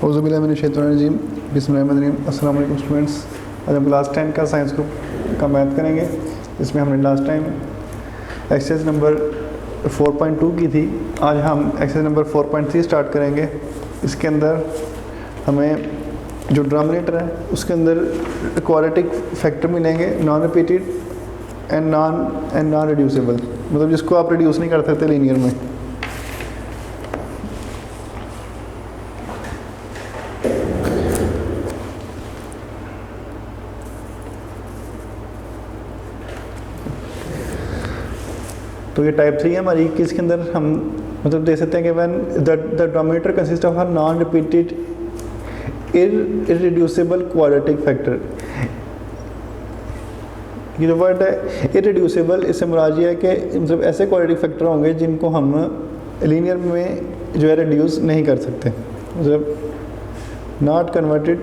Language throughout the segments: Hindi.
औज़ुबिल्लाहिमिनश्शैतानिर्रजीम बिस्मिल्लाहिर्रहमानिर्रहीम। अस्सलाम वालेकुम स्टूडेंट्स। आज हम क्लास 10 का साइंस ग्रुप का मैथ करेंगे। इसमें हमने लास्ट टाइम एक्सरसाइज नंबर 4.2 की थी। आज हम एक्सरसाइज नंबर 4.3 स्टार्ट करेंगे। इसके अंदर हमें जो डिनोमिनेटर है उसके अंदर क्वाड्रेटिक फैक्टर मिलेंगे, non repeated and non reducible, मतलब जिसको आप रिड्यूस नहीं कर सकते लीनियर में। तो ये टाइप 3 है हमारी, कि इसके अंदर हम मतलब दे सकते हैं कि when the denominator consist of a non repeated irreducible quadratic factor. ये जो वर्ड है इररिड्यूसिबल, इससे मुराद ये है कि मतलब ऐसे क्वाड्रेटिक फैक्टर होंगे जिनको हम लीनियर में जो है रिड्यूस नहीं कर सकते, मतलब not converted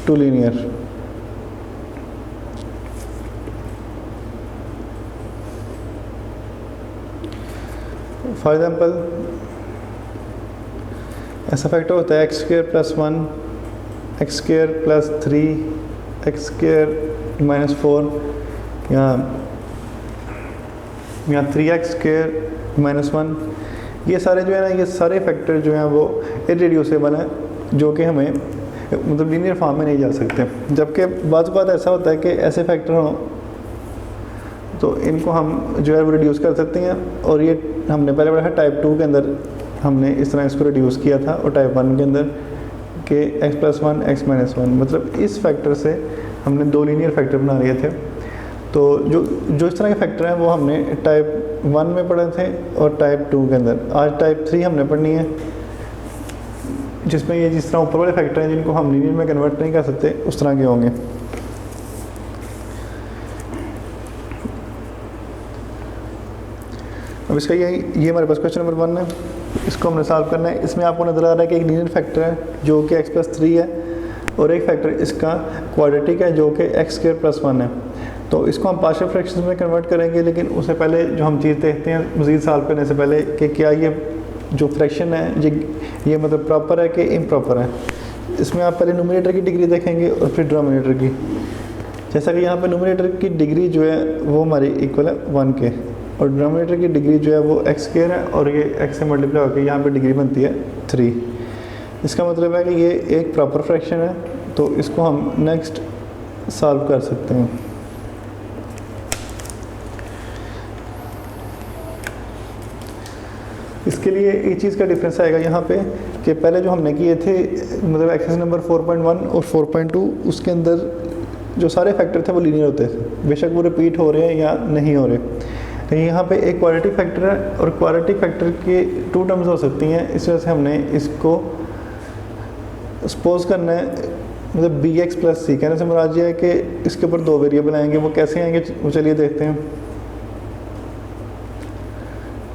to linear. For example ऐसा फैक्टर होता है x² + 1, x² + 3, x² - 4 या 3x² - 1। ये सारे जो है ना, ये सारे फैक्टर जो हैं वो इररिड्यूसिबल हैं, जो कि हमें मतलब लीनियर फॉर्म में नहीं जा सकते। जबकि बात ऐसा होता है कि ऐसे फैक्टर हों तो इनको हम जो है वो रिड्यूस कर सकते हैं। और ये हमने पहले पढ़ा है टाइप 2 के अंदर, हमने इस तरह इसको रिड्यूस किया था, और टाइप 1 के अंदर के x + 1 x - 1, मतलब इस फैक्टर से हमने दो लीनियर फैक्टर बना लिए थे। तो जो इस तरह के फैक्टर हैं वो हमने टाइप 1 में पढ़े थे और टाइप 2 के अंदर। आज टाइप 3 हमने पढ़नी है, जिसमें ये जिस तरह ऊपर वाले फैक्टर हैं जिनको हम लीनियर में कन्वर्ट नहीं कर सकते, उस तरह के होंगे। अब इसका ये हमारे पास क्वेश्चन नंबर 1 है, इसको हमने सॉल्व करना है। इसमें आपको नज़र आ रहा है कि एक लीनियर फैक्टर है जो कि x + 3 है, और एक फैक्टर इसका क्वाड्रेटिक है जो कि x² + 1 है। तो इसको हम पार्शियल फ्रैक्शंस में कन्वर्ट करेंगे, लेकिन उससे पहले जो हम चीज़ देखते हैं मज़ीद सॉल्व करने से पहले कि क्या ये जो फ्रैक्शन है ये मतलब प्रॉपर है कि इम्प्रॉपर है। इसमें आप पहले न्यूमरेटर की डिग्री देखेंगे और फिर डिनोमिनेटर की। जैसा कि यहाँ पर न्यूमरेटर की डिग्री जो है वो हमारी इक्वल है 1 के, और डिनोमिनेटर की डिग्री जो है वो x² है, और ये x से मल्टीप्लाई होकर यहाँ पे डिग्री बनती है 3। इसका मतलब है कि ये एक प्रॉपर फ्रैक्शन है, तो इसको हम नेक्स्ट सॉल्व कर सकते हैं। इसके लिए एक चीज़ का डिफरेंस आएगा यहाँ पे कि पहले जो हमने किए थे मतलब एक्सरसाइज नंबर 4.1 और 4.2, उसके अंदर जो सारे फैक्टर थे वो लीनियर होते थे, बेशक वो रिपीट हो रहे हैं या नहीं हो रहे। तो यहाँ पे एक क्वाड्रेटिक फैक्टर है, और क्वाड्रेटिक फैक्टर के 2 टर्म्स हो सकती हैं। इस वजह से हमने इसको सपोज करना है, मतलब bx + c कहने से मुराद ये है कि इसके ऊपर 2 वेरिएबल आएंगे। वो कैसे आएंगे वो चलिए देखते हैं।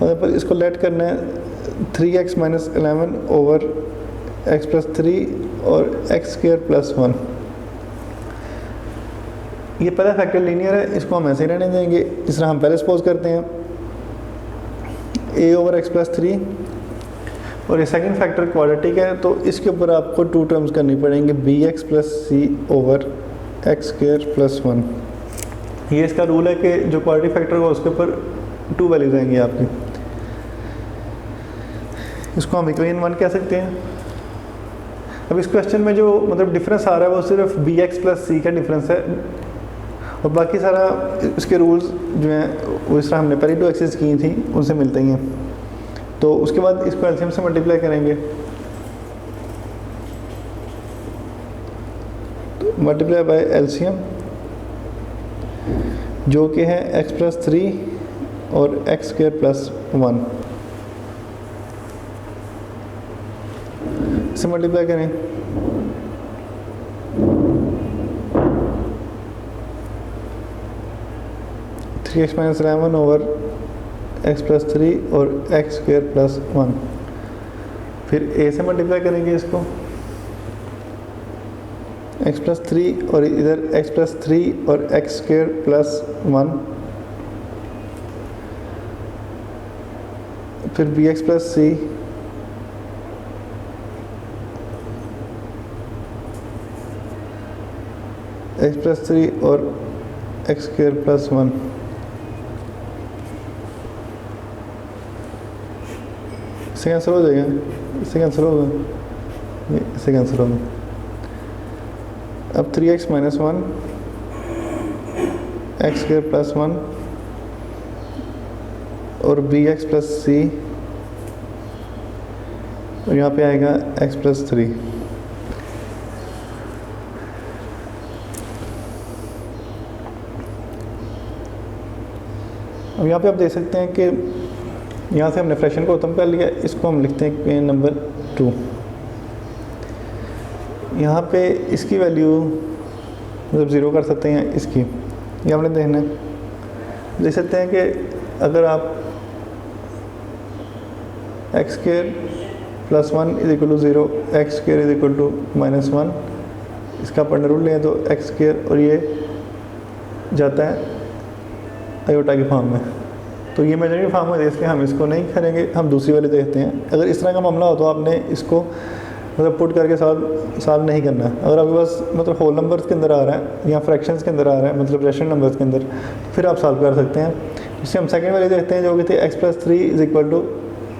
और पर इसको लेट करना है 3x - 11 ओवर x + 3 और x² + 1। ये पहला फैक्टर लीनियर है, इसको हम ऐसे ही रहने देंगे जिस तरह हम पहले सपोज करते हैं, a ओवर x + 3। और ये सेकंड फैक्टर क्वाड्रेटिक है, तो इसके ऊपर आपको 2 टर्म्स करनी पड़ेंगे, bx + c ओवर x² + 1। ये इसका रूल है कि जो क्वाड्रेटिक फैक्टर होगा उसके ऊपर 2 वैल्यूज आएंगी आपकी। इसको हम इक्वेशन 1 कह सकते हैं। अब इस क्वेश्चन में जो मतलब डिफरेंस आ रहा है वो सिर्फ bx + c का डिफरेंस है, और बाकी सारा इसके रूल्स जो हैं वो इस तरह हमने पहले 2 एक्सेस की थी उनसे मिलते ही हैं। तो उसके बाद इसको एलसीएम से मल्टीप्लाई करेंगे, तो मल्टीप्लाई बाय एलसीएम जो कि है x + 3 और x² + 1 से मल्टीप्लाई करें। x - 11 ओवर x + 3 और x² + 1। फिर a से मल्टीप्लाई करेंगे इसको, x + 3 और इधर x + 3 और x² + 1। फिर bx + c एक्स प्लस 3 और एक्स स्क्वायर प्लस 1, इससे कैंसिल हो जाएगा, इससे कैंसिल होगा, इससे कैंसिल होगा। अब 3x minus 1 x square plus 1 और bx प्लस c, और यहाँ पे आएगा x प्लस 3। अब यहाँ पे आप देख सकते हैं कि यहाँ से हमने फ्रैक्शन को खत्म कर लिया, इसको हम लिखते हैं पेन नंबर 2। यहाँ पे इसकी वैल्यू मतलब 0 कर सकते हैं, इसकी ये हमने देखना है। देख सकते हैं कि अगर आप X square plus 1 is equal to 0, X square is equal to minus 1, इसका अपन रूल लें तो एक्स स्क्वायर और ये जाता है आयोटा की फॉर्म में, तो ये इमेजिनरी फॉर्म में, इसलिए हम इसको नहीं करेंगे, हम दूसरी वाली देखते हैं। अगर इस तरह का मामला हो तो आपने इसको मतलब पुट करके सॉल्व नहीं करना। अगर आपके पास मतलब होल नंबर्स के अंदर आ रहा है या फ्रैक्शंस के अंदर आ रहा है, मतलब रेशनल नंबर्स के अंदर, तो फिर आप सॉल्व कर सकते हैं। इससे हम सेकंड वाली देखते हैं जो कि थी X plus 3 is equal to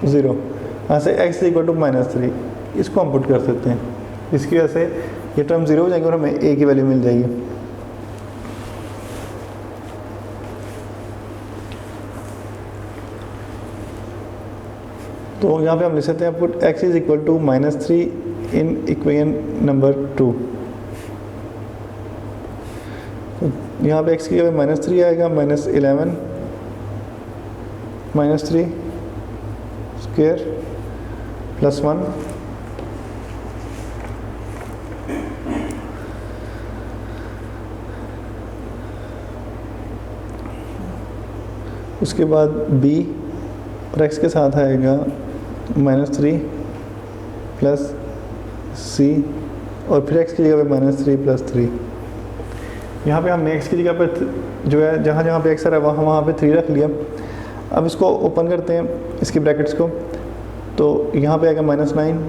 0, यहाँ से X is equal to minus 3, इसको हम पुट कर सकते हैं। इसकी वजह से ये टर्म 0 हो जाएंगे और हमें ए की वैल्यू मिल जाएगी। तो यहाँ पे हम लिख सकते हैं put x is equal to minus 3 in equation number 2। तो यहाँ पे x की जगह माइनस 3 आएगा, माइनस 11 माइनस 3 स्क्वायर प्लस 1, उसके बाद b और x के साथ आएगा माइनस 3 प्लस c, और फिर x की जगह पे माइनस 3 प्लस 3। यहाँ पे हमने x की जगह पे जो है जहाँ जहाँ पे x है वहाँ पे 3 रख लिया। अब इसको ओपन करते हैं इसकी ब्रैकेट्स को, तो यहाँ पे आएगा माइनस 9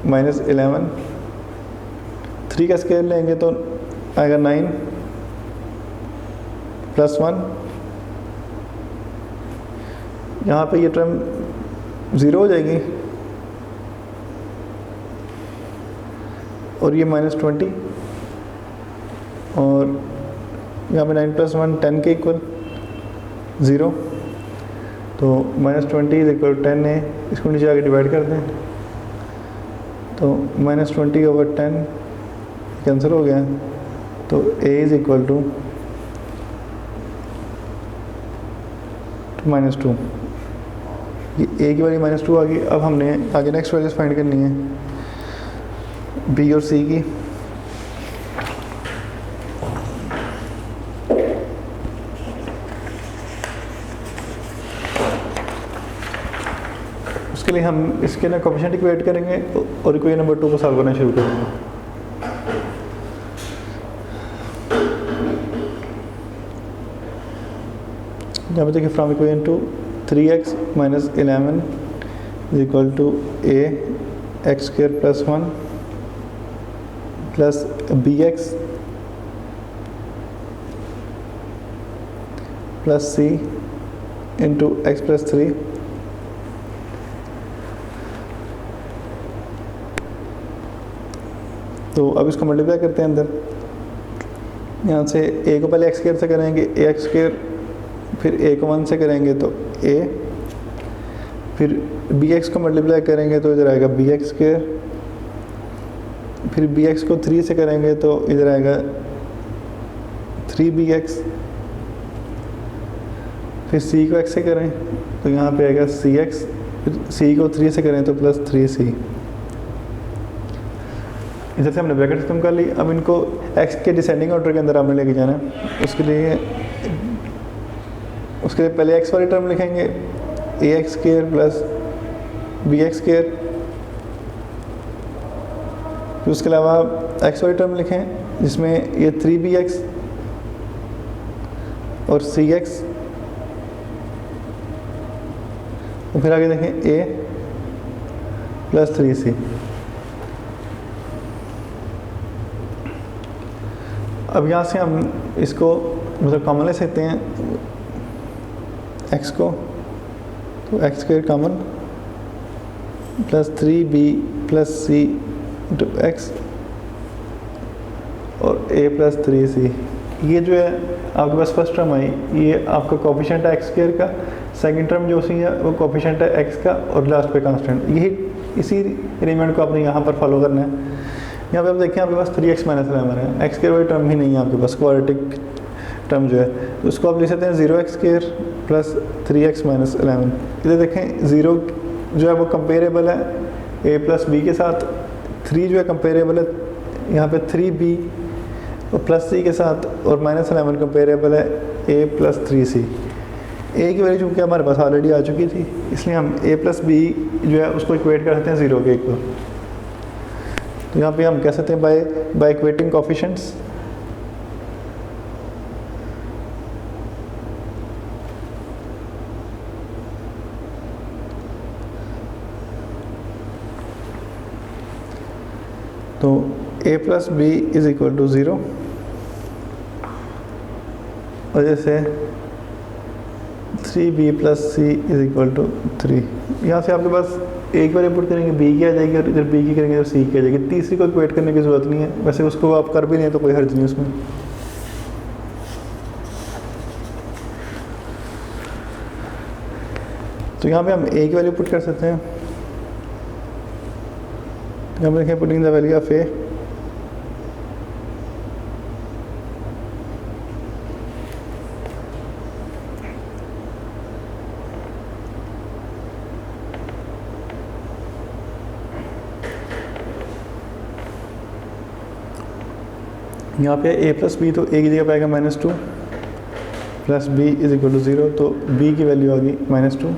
माइनस 11, 3 का स्क्वायर लेंगे तो आएगा 9 प्लस 1, यहाँ पे ये टर्म 0 हो जाएगी और ये माइनस 20, और यहाँ पे 9 प्लस 1 10 के इक्वल 0, तो माइनस 20 इज इक्वल 10 है। इसको नीचे आगे डिवाइड कर दें तो माइनस 20 ओवर 10 कैंसिल हो गया, तो a is equal to minus 2। ये a की वैल्यू माइनस 2 आ गई। अब हमने आगे नेक्स्ट वैल्यूज फाइंड करनी है b और c की। उसके लिए हम इसके ना कोएफिशिएंट इक्वेट करेंगे और इक्वेशन नंबर 2 को सॉल्व करना शुरू करेंगे। यहाँ पे देखिए from equation two 3x minus 11 is equal to a X square plus 1 plus bx plus c into X plus 3 तो अब इसको मल्टीप्लाई करते हैं अंदर। यहाँ से a को पहले एक्स स्क्वायर से करेंगे, ए एक्स स्क्वायर, फिर a को 1 से करेंगे तो a, फिर bx को मल्टीप्लाई करेंगे तो इधर आएगा bx स्क्वायर, फिर bx को 3 से करेंगे तो इधर आएगा 3bx, फिर c को x से करें तो यहाँ पे आएगा cx, फिर c को 3 से करें तो प्लस 3c। इधर से हमने ब्रैकेट खत्म कर ली। अब इनको x के डिसेंडिंग ऑर्डर के अंदर हमने लेके जाना है। उसके लिए पहले x वाली टर्म लिखेंगे ax square plus bx square, फिर उसके अलावा x वाली टर्म लिखें जिसमें ये 3bx और cx, और फिर आगे देखें a प्लस 3c। अब यहाँ से हम इसको मतलब कॉमन ले सकते हैं x को, तो X square common plus 3b plus C into X और a प्लस 3c। ये जो है आपके पास फर्स्ट टर्म आई, ये आपका कोफिशिएंट है एक्स स्क्वायर का, सेकंड टर्म जो सी है वो कोफिशिएंट है एक्स का, और लास्ट पे कांस्टेंट। यही इसी अरेंजमेंट को आपने यहाँ पर फॉलो करना है। यहाँ पे आप देखें आपके पास 3x माइनस 11 है, एक्स स्क्वायर वाली टर्म ही नहीं है आपके पास, क्वाड्रेटिक टर्म जो है, तो उसको आप लिख सकते हैं 0x square plus 3x minus 11। इधर देखें 0 जो है वो कंपेरेबल है a प्लस बी के साथ, 3 जो है कंपेरेबल है यहाँ पे 3b और प्लस सी के साथ, और माइनस 11 कंपेरेबल है a प्लस 3c। a की वैल्यू चूँकि हमारे पास ऑलरेडी आ चुकी थी, इसलिए हम a प्लस बी जो है उसको इक्वेट कर सकते हैं 0 के इक्वल। तो यहाँ पे हम कह सकते हैं बाय इक्वेटिंग कोफिशिएंट्स तो a plus B is equal to 0, और जैसे 3b plus C is equal to 3। यहाँ से आपके पास एक बार इनपुट करेंगे b की आ जाएगी, और इधर b की करेंगे तो c की आ जाएगी। तीसरी को इक्वेट करने की ज़रूरत नहीं है, वैसे उसको आप कर भी नहीं तो कोई हर्ज नहीं उसमें। तो यहाँ पे हम a की वैल्यू पुट कर सकते हैं। यहाँ पे देखें putting the value of a, यहाँ पे a प्लस बी, तो a की जगह पे आएगा -2 plus b is equal to 0, तो b की वैल्यू आ गई -2।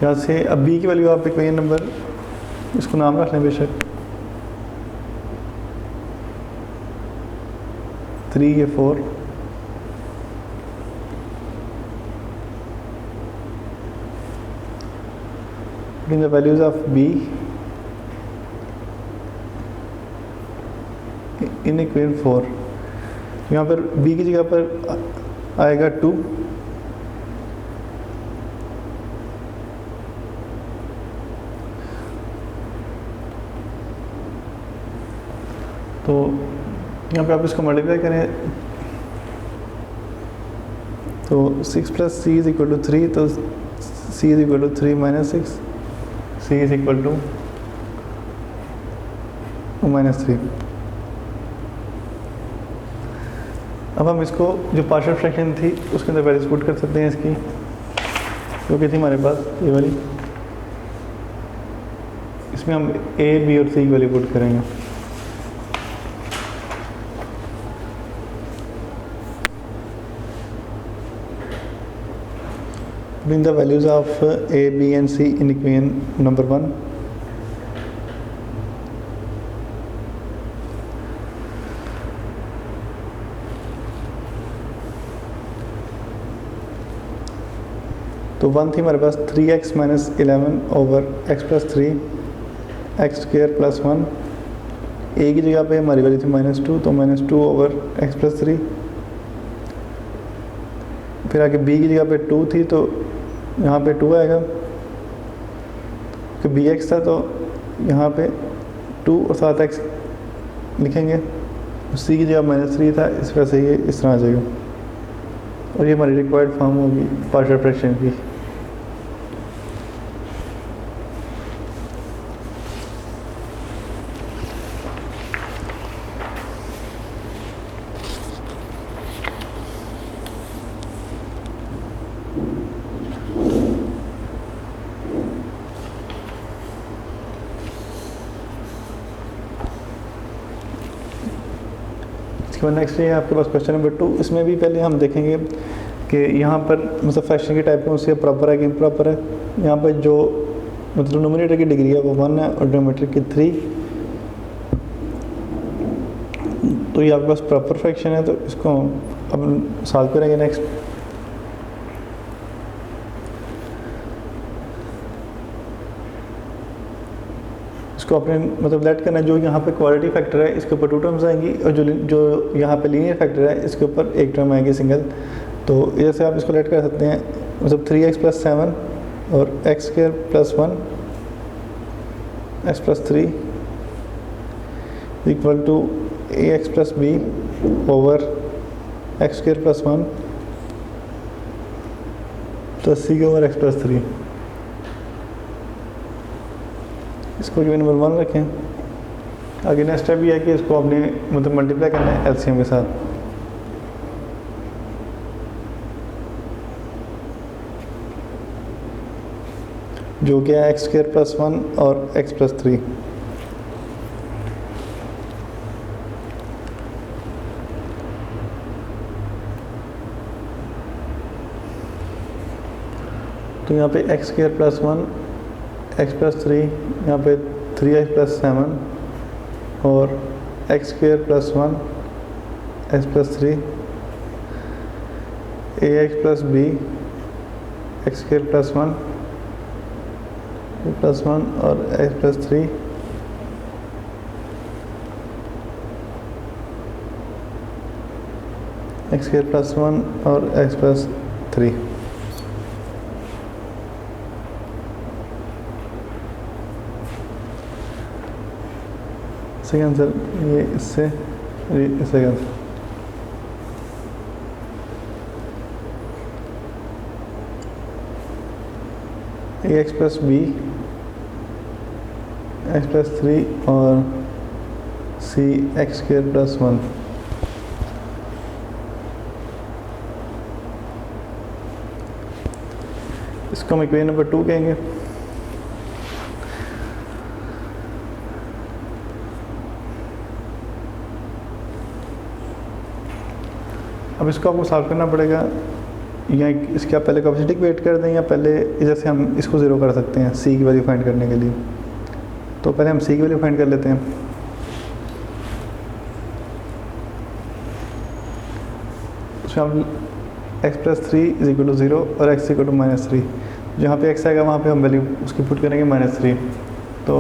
यहाँ से अब b की वैल्यू आप एक नंबर, इसको नाम रख लें बेशक 3 या 4, in the values of b in equation 4। यहाँ पर b की जगह पर आएगा 2, तो यहाँ पे आप इसको मल्टीप्लाई करें तो 6 plus C is equal to 3, तो c इज इक्वल टू 3 माइनस 6, c इज इक्वल टू -3। अब हम इसको जो पार्शियल फ्रैक्शन थी उसके अंदर वैल्यूज पुट कर सकते हैं इसकी, जो कि थी हमारे पास ये वाली, इसमें हम a, b और c की वैल्यू पुट करेंगे। Bring the values of a, b and c in equation number 1। तो 1 थी हमारे पास 3x minus 11 over x plus 3 x square plus 1। a की जगह पे हमारी वैल्यू थी -2, तो -2 ओवर x प्लस 3। फिर आगे b की जगह पे 2 थी, तो यहाँ पे 2 आएगा, कि bx था तो यहाँ पे 2 और साथ x लिखेंगे। c की जगह -3 था, इस वजह से ये इस तरह आ जाएगा, और ये हमारी रिक्वायर्ड फॉर्म होगी पार्शियल फ्रैक्शन की। नेक्स्ट है आपके पास क्वेश्चन नंबर 2। इसमें भी पहले हम देखेंगे कि यहाँ पर मतलब फ्रैक्शन की टाइप में उससे प्रॉपर है कि इम्प्रॉपर है। यहाँ पर जो मतलब नोमिनेटर की डिग्री है वो 1 है और डिनोमिनेटर की 3, तो ये आपके पास प्रॉपर फ्रैक्शन है, तो इसको अब सॉल्व करेंगे नेक्स्ट। इसको आपने मतलब लेट करना है, जो यहाँ पे क्वाड्रेटिक फैक्टर है इसके ऊपर 2 टर्म्स आएंगी, और जो यहाँ पे लीनियर फैक्टर है इसके ऊपर 1 टर्म आएगी सिंगल। तो जैसे आप इसको लेट कर सकते हैं, मतलब 3x + 7 और x² + 1 x + 3 = ax + b over x² + 1 तो c के ओवर x + 3। इसको जो नंबर 1 रखें। आगे नेक्स्ट स्टेप ये है कि इसको आपने मतलब मल्टीप्लाई करना है एलसीएम के साथ। जो कि है x² + 1 और x + 3। तो यहाँ पे x² + 1 x + 3, यहाँ पे 3x + 7 और x² + 1 x + 3 ax + b x² + 1 +1 और x + 3 x² + 1 और x + 3। सेकंड आंसर ये इससे सेकंड। ax + b x + 3 और c x² + 1। इसको हम इक्वेशन नंबर 2 कहेंगे। अब इसको आपको सॉल्व करना पड़ेगा, या इसके आप पहले कोएफिशिएंट वेट कर दें, या पहले जैसे हम इसको 0 कर सकते हैं c की वैल्यू फाइंड करने के लिए। तो पहले हम c की वैल्यू फाइंड कर लेते हैं। उसमें हम x + 3 = 0 और x = -3। जहाँ पे x आएगा वहाँ पे हम वैल्यू उसकी पुट करेंगे -3। तो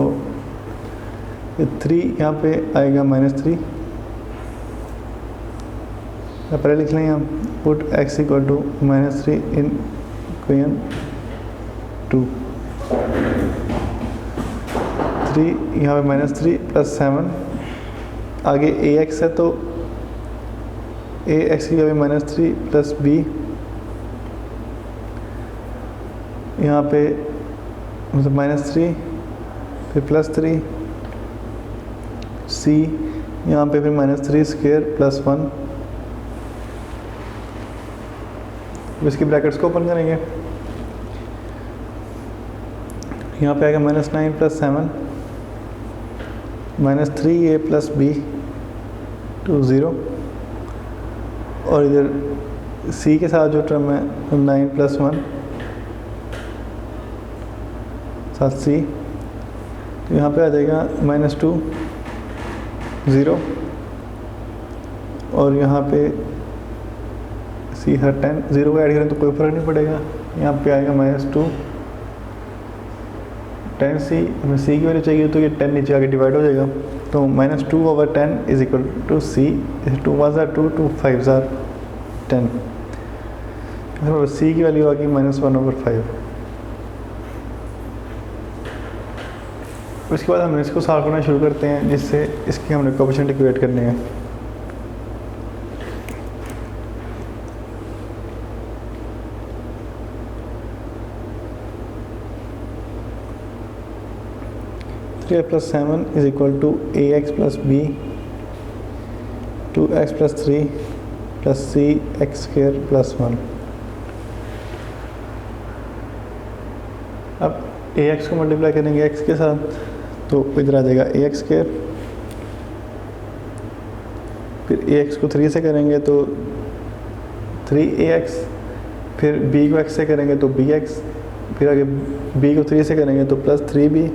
3 यहाँ पे आएगा -3, पहले लिख लेंगे हम पुट x = -3 इन इक्वेशन 2। 3 यहाँ पे -3 + 7, आगे ax है तो ax की वैल्यू -3 + b, यहाँ पे मतलब -3 फिर +3 c, यहाँ पे फिर -3² + 1। इसकी ब्रैकेट्स को ओपन करेंगे, यहाँ पे आएगा -9 + 7 -3a + b to 0, और इधर c के साथ जो टर्म है 9 + 1 साथ c, तो यहाँ पे आ जाएगा -2 0, और यहाँ पे c हर 10 0 को ऐड करें तो कोई फ़र्क नहीं पड़ेगा। यहाँ पे आएगा -2 10c, हमें c की वैल्यू चाहिए तो ये 10 नीचे आके डिवाइड हो जाएगा, तो -2/10 = c। 2 1s are 2, 2 5s are 10। c की वैल्यू आ गई -1/5। उसके बाद हम इसको सॉल्व करना शुरू करते हैं, जिससे इसकी हमने कोएफिशिएंट इक्वेट करने हैं। + 7 = ax + b 2x + 3 + c x² + 1। अब ax को मल्टीप्लाई करेंगे x के साथ, तो इधर आ जाएगा ax², फिर ax को 3 से करेंगे तो 3ax, फिर b को x से करेंगे तो bx, फिर आगे b को 3 से करेंगे तो +3b,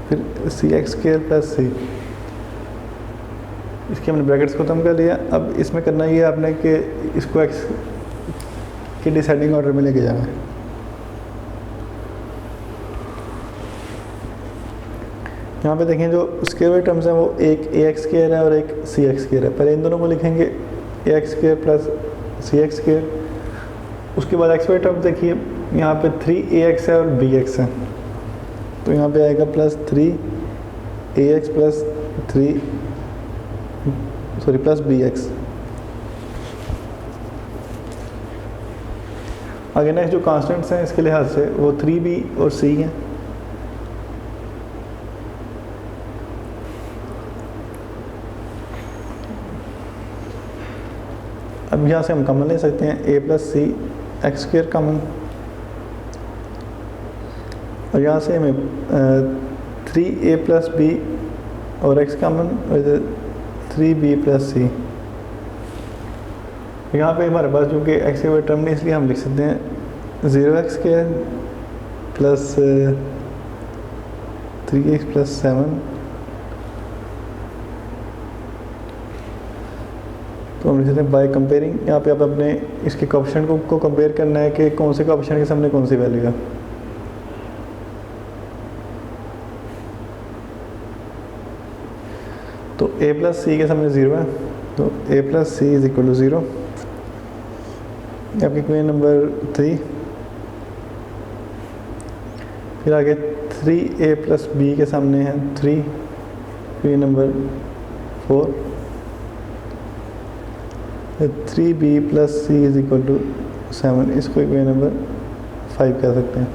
फिर cx² + c। इसके हमने ब्रैकेट्स को खत्म कर लिया। अब इसमें करना ये आपने कि इसको x के डिसाइडिंग ऑर्डर में लेके जाना है। यहाँ पे देखें जो स्क्वायर वाली टर्म्स हैं वो एक ए एक्स स्क्वायर है और एक सी एक्स स्क्वायर है। पहले इन दोनों को लिखेंगे ए X square plus C X square. उसके बाद एक्स वाली टर्म देखिए, यहाँ पे 3ax है और bx है, तो यहाँ पे आएगा plus 3ax plus plus bx। आगे नेक्स्ट जो कांस्टेंट्स हैं इसके लिहाज से वो 3b और c हैं। अब यहाँ से हम कॉमन ले सकते हैं a plus C X square common, और यहाँ से हमें 3a प्लस बी और x कॉमन और 3b प्लस सी। यहाँ पे हमारे पास जो कि x के टर्म नहीं, इसलिए हम लिख सकते हैं 0x square plus 3x plus 7। तो हम लिख सकते हैं बाय कंपेयरिंग। यहाँ पे आप अपने इसके कोएफिशिएंट को कंपेयर करना है कि कौन से कोएफिशिएंट के सामने कौन सी वैल्यू है। तो a प्लस सी के सामने 0 है, तो a plus C is equal to 0। आपकी इक्वेशन नंबर 3। फिर आगे 3a प्लस b के सामने है 3, equation number 4। 3b plus C is equal to 7, इसको इक्वेशन नंबर 5 कह सकते हैं।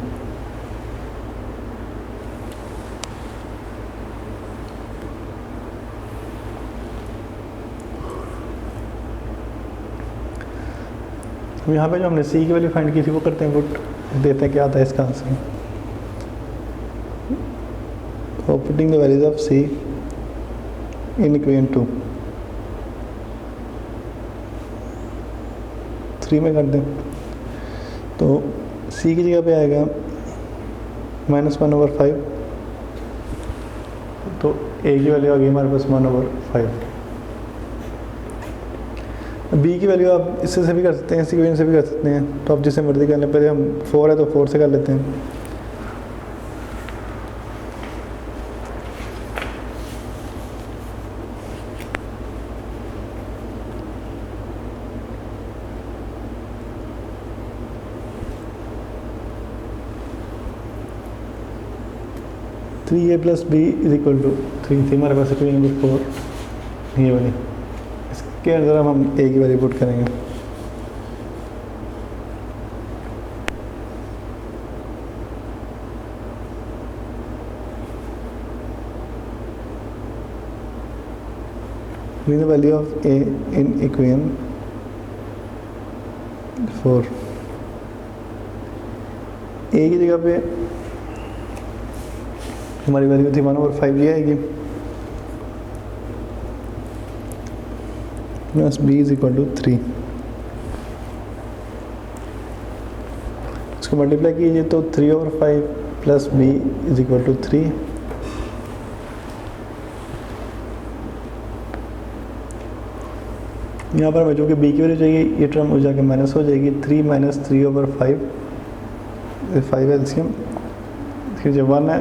यहाँ पे जो हमने सी की वैल्यू फाइंड की थी वो करते हैं पुट, देखते हैं क्या आता है इसका answer. Putting the values of C in equation 2, 3 में कर दें तो सी की जगह पे आएगा -1/5, तो ए की वैल्यू आ गई हमारे पास 1/5। बी की वैल्यू आप इससे से भी कर सकते हैं, इसी इक्वेशन से भी कर सकते हैं, तो आप जिसे मर्जी कर लें। पहले हम 4 है तो 4 से कर लेते हैं। Three A plus B is equal to 3 थी हमारे पास इक्वेशन नंबर 4, ये वाली। इसके अंदर हम ए की वैल्यू पुट करेंगे। Find the value of a in equation 4। a की जगह पे हमारी वैल्यू थी 1/5, ये आएगी plus b is equal to 3। इसको मल्टीप्लाई कीजिए तो 3/5 plus b is equal to 3। यहाँ पर हमें जो कि b की वैल्यू चाहिए, ये टर्म हो जाके माइनस हो जाएगी। 3 माइनस 3/5, 5 एलसीएम। फिर जब 1 है,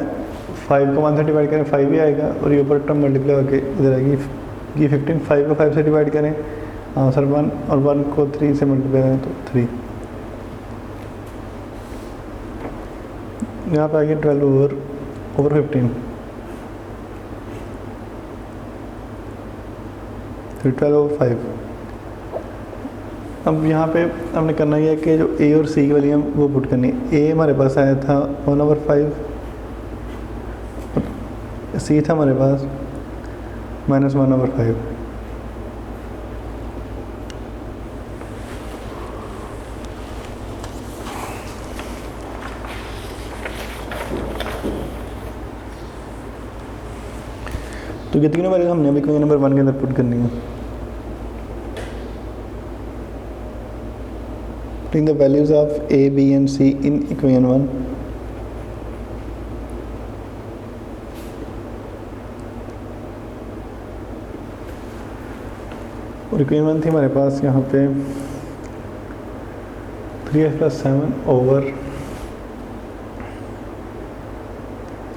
5 को 1 से डिवाइड करें 5 ही आएगा, और ये ऊपर टर्म मल्टीप्लाई होकर इधर आएगी। ये 15, 5 को 5 से डिवाइड करें आंसर 1, और 1 को 3 से मल्टीप्लाई करें तो 3। यहाँ पर आएगी 12/15, फिर 12/5। अब यहाँ पे हमने करना ये है कि जो ए और सी की वैल्यू है वो पुट करनी है। ए हमारे पास आया था 1/5, सी था हमारे पास -1/5। तो ये तीनों वैल्यू हमने अभी इक्वेशन नंबर 1 के अंदर पुट करनी है। Putting the values of a, b and c in equation 1। और इक्वेशन 1 थी हमारे पास यहाँ पे 3x plus 7 over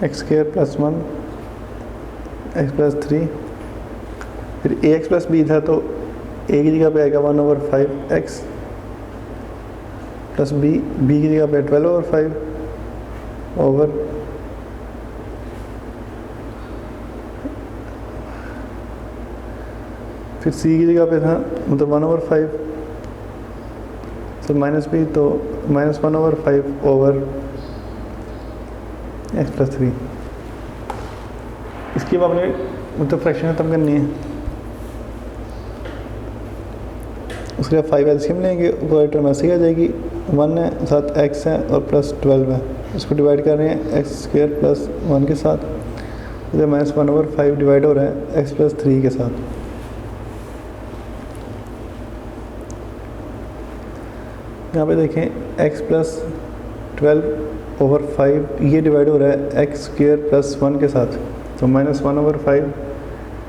x square plus 1 x plus 3, फिर ए एक्स प्लस बी था तो ए की जगह पे आएगा 1/5 प्लस बी की जगह पे 12/5 ओवर फिर सी की जगह पे था मतलब 1/5 तो माइनस बी तो -1/5 ओवर एक्स प्लस 3। इसकी अब आपने मतलब फ्रैक्शन खत्म करनी है। उसके बाद 5 एलसीएम लेंगे, ऊपर टर्म ऐसे ही आ जाएगी, 1 है साथ एक्स है और प्लस 12 है। इसको डिवाइड कर रहे हैं एक्स स्क्वायर प्लस 1 के साथ, इधर -1/5 डिवाइड हो रहा है एक्स प्लस 3 के साथ। यहाँ पे देखें एक्स प्लस 12/5 ये डिवाइड हो रहा है एक्स स्क्वायर प्लस 1 के साथ, तो -1/5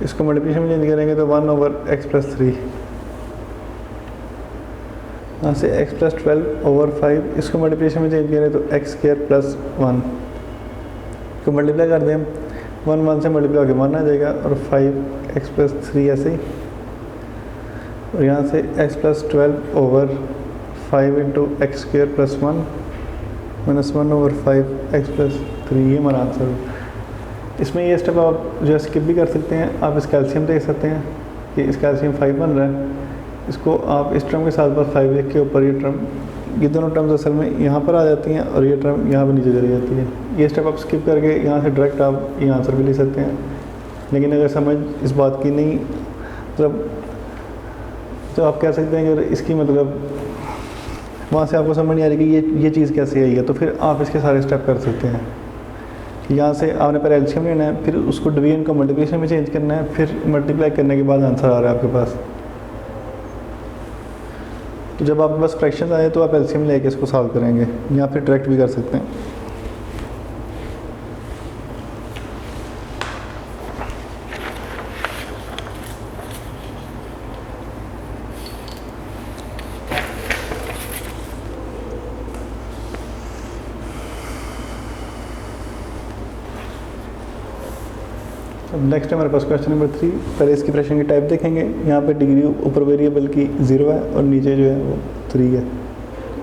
इसको मल्टीप्लिकेशन में चेंज करेंगे तो 1/x प्लस 3। यहाँ से x प्लस 12/5 इसको मल्टीप्लिकेशन में चेंज करें तो एक्स स्क्वायर प्लस 1 को मल्टीप्लाई कर दें हम, 1 से मल्टीप्लाई होकर 1 आ जाएगा और 5x प्लस 3 ऐसे ही, और यहाँ से x plus 12/5 into x square plus 1 -1/5 x plus 3, ये हमारा आंसर है। इसमें ये स्टेप आप जो है स्किप भी कर सकते हैं। आप इसका एलसीएम देख सकते हैं कि इसका एलसीएम 5 बन रहा है, इसको आप इस टर्म के साथ बस 5 लिख के ऊपर ये टर्म, ये दोनों टर्म्स असल में यहाँ पर आ जाती हैं और ये टर्म यहाँ पर नीचे चली जाती है। ये स्टेप आप स्किप करके यहाँ से डायरेक्ट आप ये आंसर भी ले सकते हैं। लेकिन अगर समझ इस बात की नहीं मतलब तो आप कह सकते हैं कि इसकी मतलब वहाँ से आपको समझ नहीं आ रही कि ये चीज़ कैसे आई है, तो फिर आप इसके सारे स्टेप कर सकते हैं। यहाँ से आपने पहले एलसीएम लेना है, फिर उसको डिवीजन को मल्टीप्लिकेशन में चेंज करना है, फिर मल्टीप्लाई करने के बाद आंसर आ रहा है आपके पास। तो जब आपके पास फ्रैक्शन आए तो आप एलसीएम लेके इसको सॉल्व करेंगे, या फिर डायरेक्ट भी कर सकते हैं। अब नेक्स्ट है हमारे पास क्वेश्चन नंबर 3। पहले इसकी फ्रैक्शन की टाइप देखेंगे। यहाँ पे डिग्री ऊपर वेरिएबल की 0 है और नीचे जो है वो 3 है,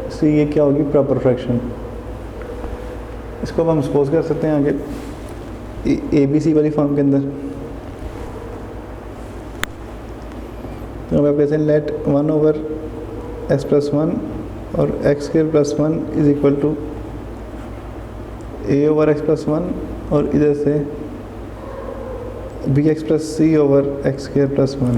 इसलिए ये क्या होगी प्रॉपर फ्रैक्शन। इसको अब हम सपोज कर सकते हैं आगे ABC वाली फॉर्म के अंदर। तो आप कैसे लेट 1/x प्लस 1 और x square plus 1 is equal to a/x plus 1 और इधर से bx plus c/x square plus 1।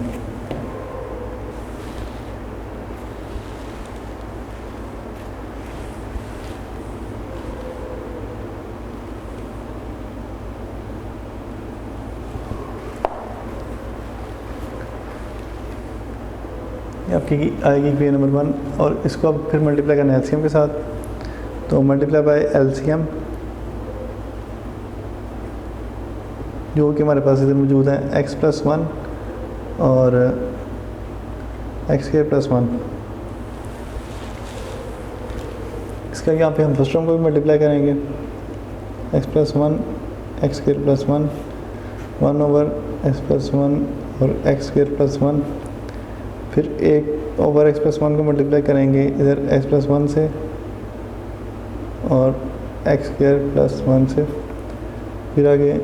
आपकी आएगी इक्वेशन नंबर 1 और इसको अब फिर मल्टीप्लाई करना है एलसीएम के साथ, तो मल्टीप्लाई बाय एलसीएम जो कि हमारे पास इधर मौजूद है x प्लस 1 और एक्स स्क्वायर प्लस 1। इसका यहाँ पे हम फर्स्ट टर्म को भी मल्टीप्लाई करेंगे, x plus 1 x square plus 1 1/x plus 1 और एक्स स्क्वायर प्लस 1, फिर 1/x प्लस 1 को मल्टीप्लाई करेंगे इधर x प्लस 1 से और एक्स स्क्वायर प्लस 1 से, फिर आगे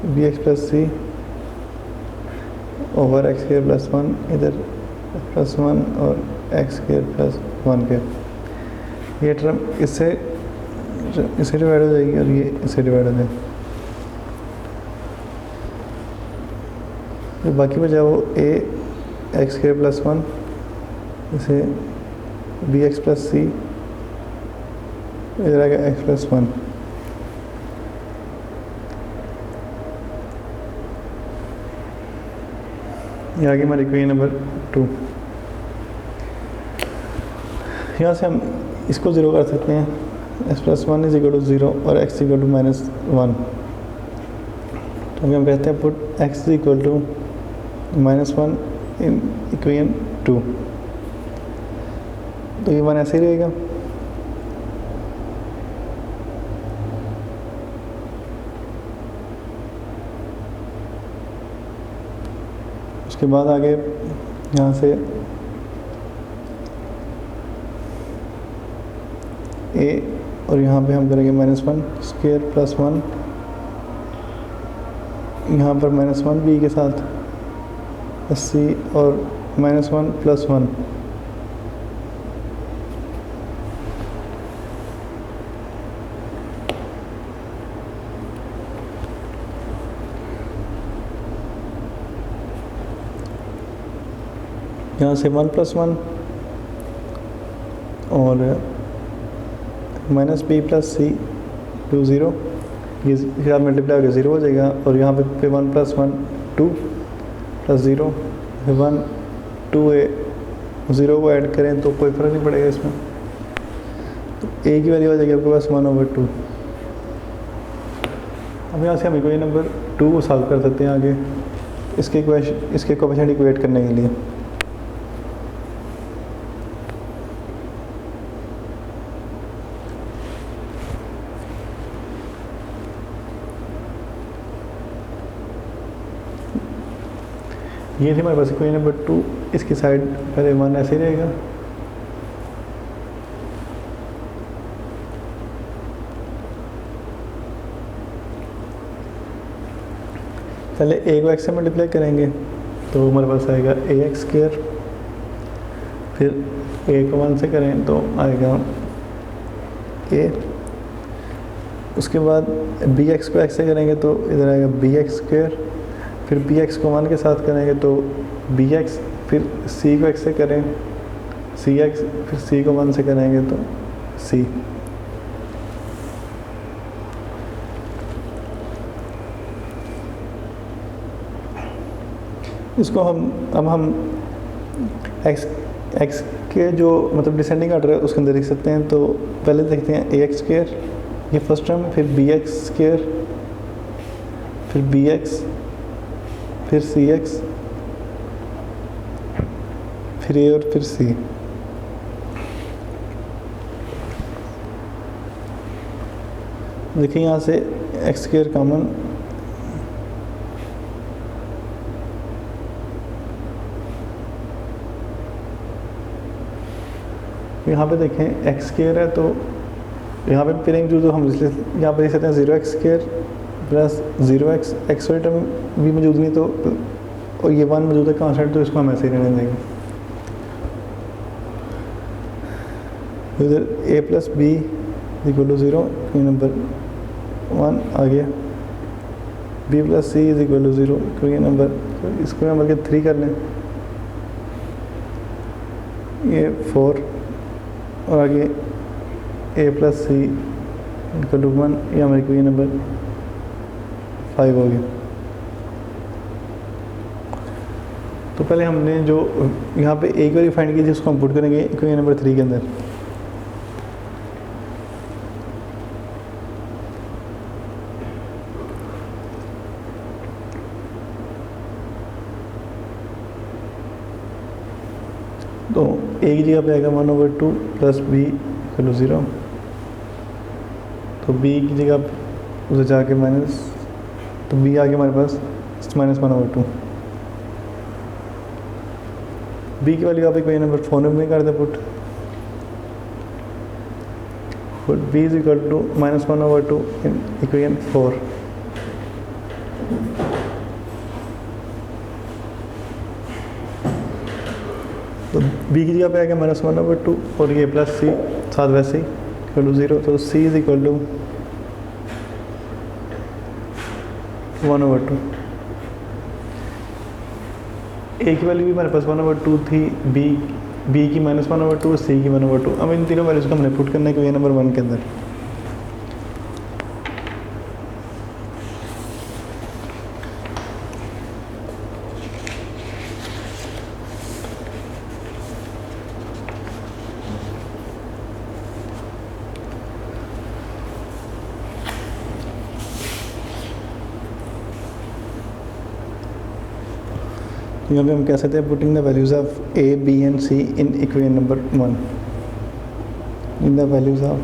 bx plus c over X square plus 1 इधर प्लस 1 और एक्स स्क्वायर प्लस 1 के, ये टर्म इससे डिवाइड हो जाएगी और ये इससे डिवाइड हो जाएगी। जो बाकी बचा वो a एक्स स्क्वायर प्लस 1 इसे bx प्लस c इधर आ गया x प्लस 1। ये आगे हमारी इक्वेशन नंबर 2। यहाँ से हम इसको 0 कर सकते हैं, x plus 1 is equal to 0 और x इक्वल टू -1। तो अभी हम कहते हैं put x is equal to -1 in equation 2, तो ये 1 ऐसे ही रहेगा। उसके बाद आगे यहाँ से a और यहाँ पे हम करेंगे -1 स्क्वायर प्लस 1, यहाँ पर -1 b के साथ c और -1 प्लस 1, यहाँ से 1 प्लस 1 और -b प्लस c टू 0, ये फिर आप मल्टीप्लाई होकर 0 हो जाएगा। और यहाँ पे 1 प्लस 1 2 प्लस 0 1 2a 0 को ऐड करें तो कोई फ़र्क नहीं पड़ेगा इसमें, तो a की वैल्यू आ जाएगी आपके पास 1/2। अब यहाँ से हम इक्वेशन नंबर 2 को सॉल्व कर सकते हैं आगे इसके कोएफिशिएंट इक्वेट करने के लिए। ये थी हमारे पास इक्वेशन नंबर 2, इसकी साइड पहले 1 ऐसे ही रहेगा, पहले a को x से मल्टीप्लाई करेंगे तो हमारे पास आएगा ax², फिर a को 1 से करें तो आएगा a, उसके बाद bx को x से करेंगे तो इधर आएगा bx², फिर bx को 1 के साथ करेंगे तो bx, फिर c को x से करें cx, फिर c को 1 से करेंगे तो c। इसको हम x के जो मतलब डिसेंडिंग ऑर्डर है उसके अंदर लिख सकते हैं। तो पहले देखते हैं ax², ये फर्स्ट टर्म, फिर bx², फिर bx, फिर cx, फिर a और फिर c। देखिए यहाँ से x² कॉमन, यहाँ पे देखें x² है तो यहाँ पे पेयरिंग जो हम यहाँ पे लिख सकते हैं 0x² प्लस 0x, x वाली टर्म भी मौजूद नहीं तो, और ये 1 मौजूद है कांस्टेंट, तो इसको हम ऐसे ही रहने देंगे। इधर a plus b equal to 0, number 1 आ गया, b plus c is equal to 0, क्योंकि नंबर इसको नंबर के 3 कर लें, ये 4 और आगे a plus c equal to 1, ये हमारे क्वेश्चन नंबर 5 हो गया। तो पहले हमने जो यहाँ पे एक बार फाइंड की थी उसको हम पुट करेंगे इक्वेशन नंबर 3 के अंदर। तो a की जगह पे आएगा 1/2 प्लस b इक्वल टू 0, तो b की जगह उसे जाके माइनस, तो b आ गया हमारे पास -1/2। b की वैल्यू आप इक्वेशन नंबर 4 में कर दें put b is equal to -1/2 in equation 4। तो b की जगह पे आ गया -1/2 और ये प्लस c साथ वैसे ही इक्वल टू 0, तो c is equal to 1/2। a की वैल्यू भी हमारे पास 1/2 थी, b की -1/2 और c की 1/2। अब इन तीनों वैल्यूज को हमने पुट करना है क्वेश्चन नंबर 1 के अंदर। यहाँ पे हम कह सकते हैं putting the values of a, b and c in equation number 1, in the values of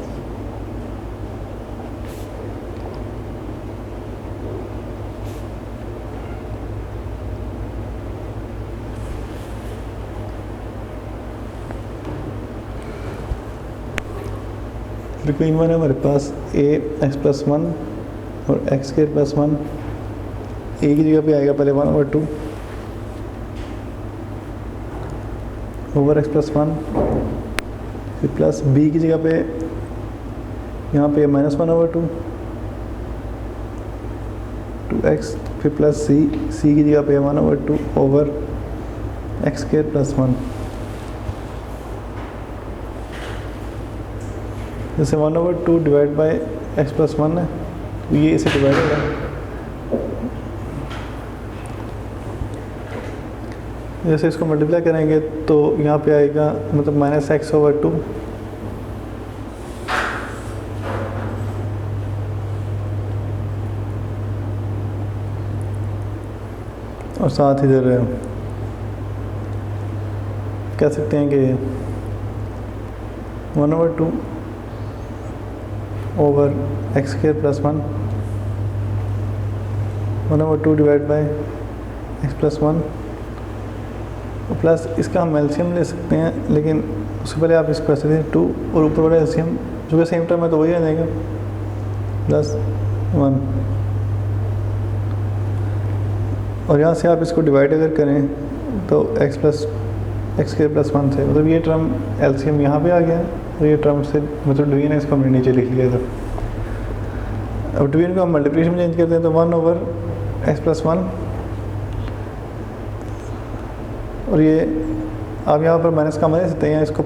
फिर क्वीन वन है हमारे पास ए एक्स प्लस वन और एक्स स्क्वायर प्लस वन, ए की जगह पे आएगा पहले 1/2 ओवर एक्स प्लस वन, फिर प्लस बी की जगह पे यहाँ पे -1/2 2x, फिर प्लस सी की जगह पे 1/2 over X square plus one. जैसे 1/2 divide by x plus one है तो ये इसे डिवाइड होगा। जैसे इसको मल्टीप्लाई करेंगे तो यहाँ पे आएगा मतलब -x/2 और साथ इधर कह सकते हैं कि 1/2 over X square plus one, 1/2 divide by x plus one, plus इसका हम एलसीएम ले सकते हैं, लेकिन उससे पहले आप इसको ऐसे दें 2 और ऊपर वाला एलसीएम जो कि सेम टर्म है तो वही आ जाएगा +1। और यहाँ से आप इसको डिवाइड अगर करें तो x स्क्वायर प्लस वन से, मतलब ये टर्म एलसीएम यहाँ पे आ गया और ये टर्म से मतलब डिवीजन है, इसको हमने नीचे लिख लिया था। अब डिवीजन को हम मल्टीप्लिकेशन में चेंज करते हैं तो 1 ओवर एक्स प्लस वन, और ये आप यहाँ पर माइनस का दे सकते हैं, इसको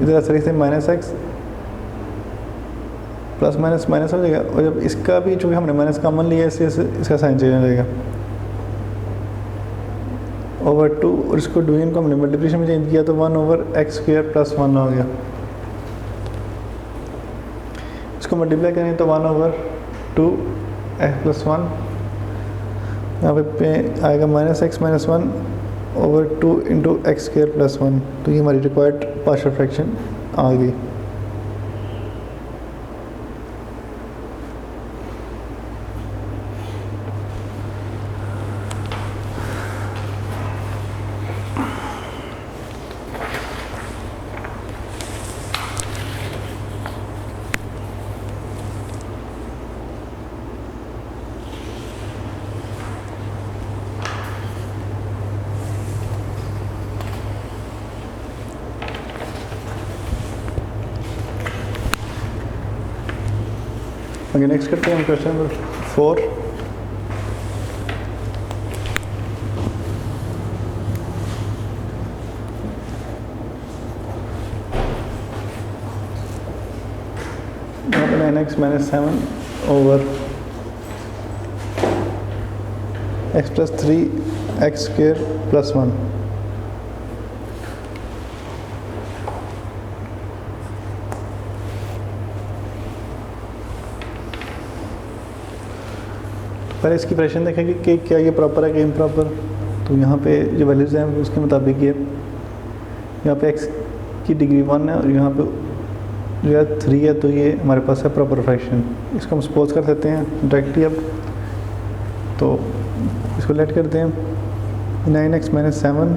इधर असर से -x प्लस माइनस माइनस हो जाएगा, और जब इसका भी चूँकि हमने माइनस कॉमन लिया है इसका साइन चेंज हो जाएगा ओवर 2, और इसको डिवीजन को हमने मल्टीप्लिकेशन में चेंज किया तो 1 over X square plus one हो गया। इसको मल्टीप्लाई करें तो 1 ओवर 2 एक्स प्लस वन, यहाँ पे आएगा -x - 1 over 2 into x square plus one. तो ये हमारी रिक्वायर्ड पार्शियल फ्रैक्शन आ गई। आगे नेक्स्ट करते हैं क्वेश्चन नंबर 4। यहाँ पे 9x - 7 over x plus 3 x square plus one. पहले इसकी फ्रैक्शन देखेंगे कि क्या ये प्रॉपर है कि इम्प्रॉपर। तो यहाँ पे जो वैल्यूज़ हैं उसके मुताबिक ये यहाँ पे x की डिग्री 1 है और यहाँ पे जो है 3 है, तो ये हमारे पास है प्रॉपर फ्रैक्शन। इसको हम सपोज कर सकते हैं डायरेक्टली। अब तो इसको लेट करते हैं 9x - 7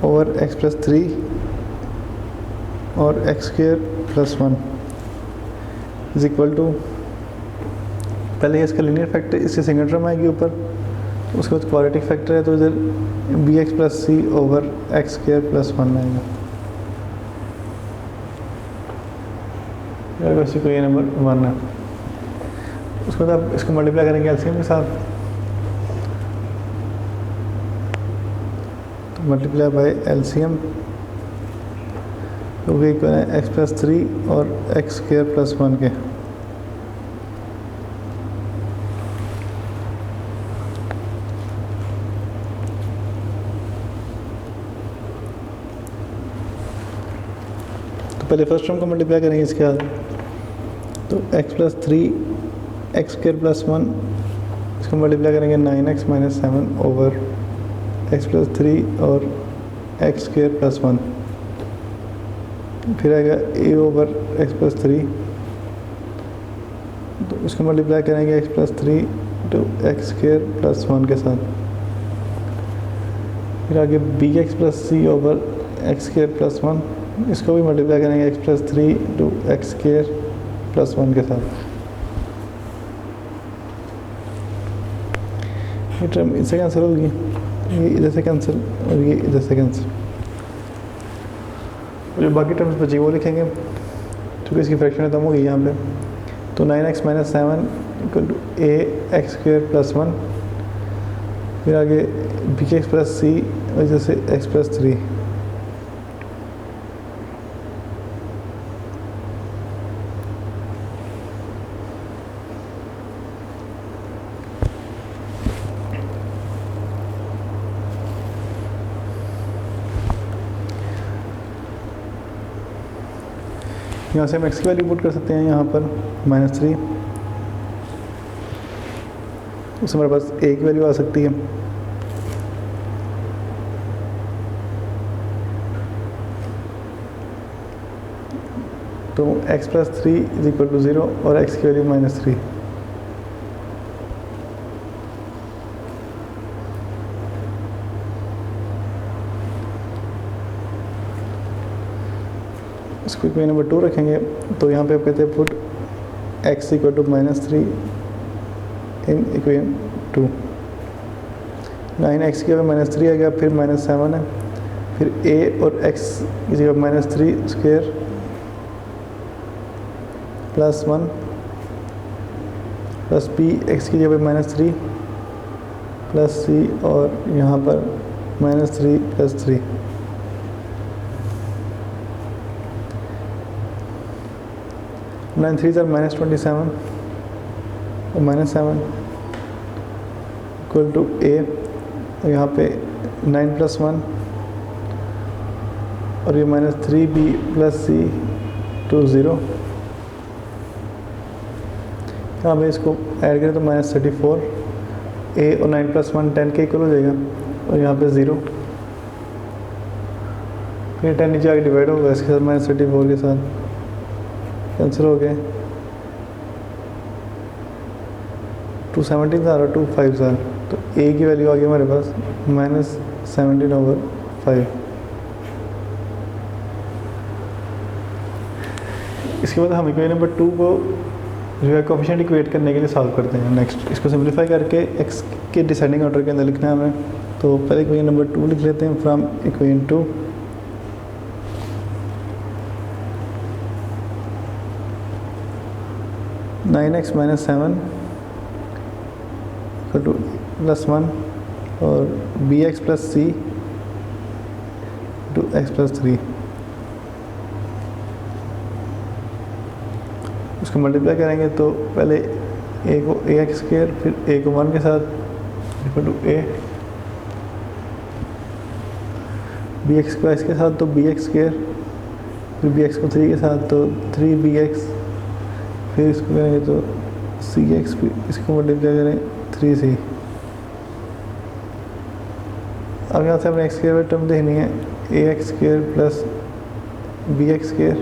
ओवर x प्लस 3 और X square plus one is equal to, पहले इसका लीनियर फैक्टर इससे सिंगल टर्म आएगी ऊपर, उसके बाद क्वाड्रेटिक फैक्टर है तो इधर bx plus C over X square plus one आएगा। वैसे को ये नंबर 1 है। उसके बाद आप इसको मल्टीप्लाई करेंगे एलसीएम के साथ, तो मल्टीप्लाई बाय एलसीएम तो वो इक्वल है एक्स प्लस 3 और एक्स स्क्वायर प्लस वन के। पहले फर्स्ट टर्म को मल्टीप्लाई करेंगे इसके बाद, तो x plus 3 x square plus one, इसको मल्टीप्लाई करेंगे 9x - 7 ओवर x प्लस 3 और एक्स स्क्वायर प्लस वन। फिर आएगा a ओवर x प्लस 3, तो इसको मल्टीप्लाई करेंगे x प्लस 3 तो एक्स स्क्वायर प्लस वन के साथ। फिर आगे bx plus c over X square plus one, इसको भी मल्टीप्लाई करेंगे X plus 3 to X square plus 1 के साथ। ये टर्म इससे कैंसिल होगी, ये इधर से कैंसिल और ये इधर से कैंसिल। जो बाकी टर्म्स बची वो लिखेंगे क्योंकि इसकी फ्रैक्शन खत्म हो गई यहाँ पे। तो 9x minus 7 equal to A X square plus 1, फिर आगे बी एक्स प्लस सी वजह से एक्स प्लस 3। यहाँ से हम x की वैल्यू पुट कर सकते हैं यहाँ पर -3, उससे हमारे पास a की वैल्यू आ सकती है। तो x plus 3 is equal to 0 और x की वैल्यू -3। इसको इक्वेशन नंबर 2 रखेंगे। तो यहाँ पे आप कहते हैं put x equal to -3 in equation 2। 9x की वजह -3 आ गया, फिर -7 है, फिर a और x की जगह -3 square plus 1 plus b x की जगह -3 प्लस c और यहाँ पर -3 प्लस 3। 9 3 are -27 और -7 इक्वल टू a, और यहाँ पे 9 प्लस 1 और ये -3b प्लस c टू 0। यहाँ पे इसको ऐड करें तो -34, a और 9 प्लस 1 10 के इक्वल हो जाएगा और यहाँ पे 0, फिर 10 नीचे आगे डिवाइड होगा इसके साथ -34 के साथ कैंसिल हो गए। 2 17 और 2 5 तो a की वैल्यू आ गई हमारे पास -17/5। इसके बाद हम इक्वेशन नंबर 2 को जो है कोएफिशिएंट इक्वेट करने के लिए सॉल्व करते हैं। नेक्स्ट इसको सिंप्लीफाई करके x के डिसेंडिंग ऑर्डर के अंदर लिखना है हमें। तो पहले इक्वेशन नंबर 2 लिख लेते हैं from equation 2। Nine X minus 7 equal to plus 1 और B X plus C to X plus 3। उसको मल्टीप्लाई करेंगे तो पहले ए को ए एक्स स्क्वायर, फिर ए को 1 के साथ equal to A, B X को इसके साथ तो बी एक्स स्क्वायर, फिर बी एक्स को 3 के साथ तो 3bx, फिर इसको करेंगे तो सी एक्स, फिर इसको मल्टीप्लाई करें 3c। अब यहाँ से हमने एक्स स्क्वायर टर्म देखनी है, A X square plus B X square,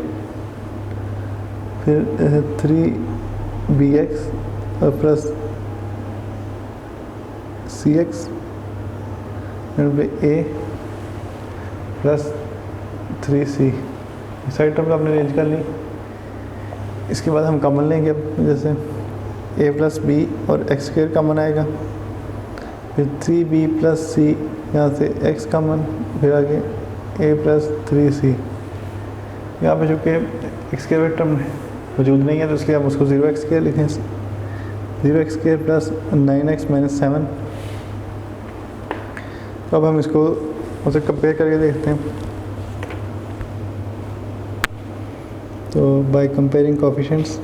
फिर 3bx और प्लस सी एक्स पे A plus 3c। Side term आपने अरेंज कर ली। इसके बाद हम कॉमन लेंगे, अब जैसे a प्लस बी और एक्स स्क्वायर कॉमन आएगा, फिर 3b प्लस सी, यहाँ से x कॉमन, फिर आगे a प्लस 3c। यहाँ पे चूँकि एक्स स्क्वायर टर्म मौजूद नहीं है तो इसलिए हम उसको 0x स्क्वायर लिखें, 0x square plus 9x minus 7। तो अब हम इसको उसे कंपेयर करके देखते हैं। तो by comparing coefficients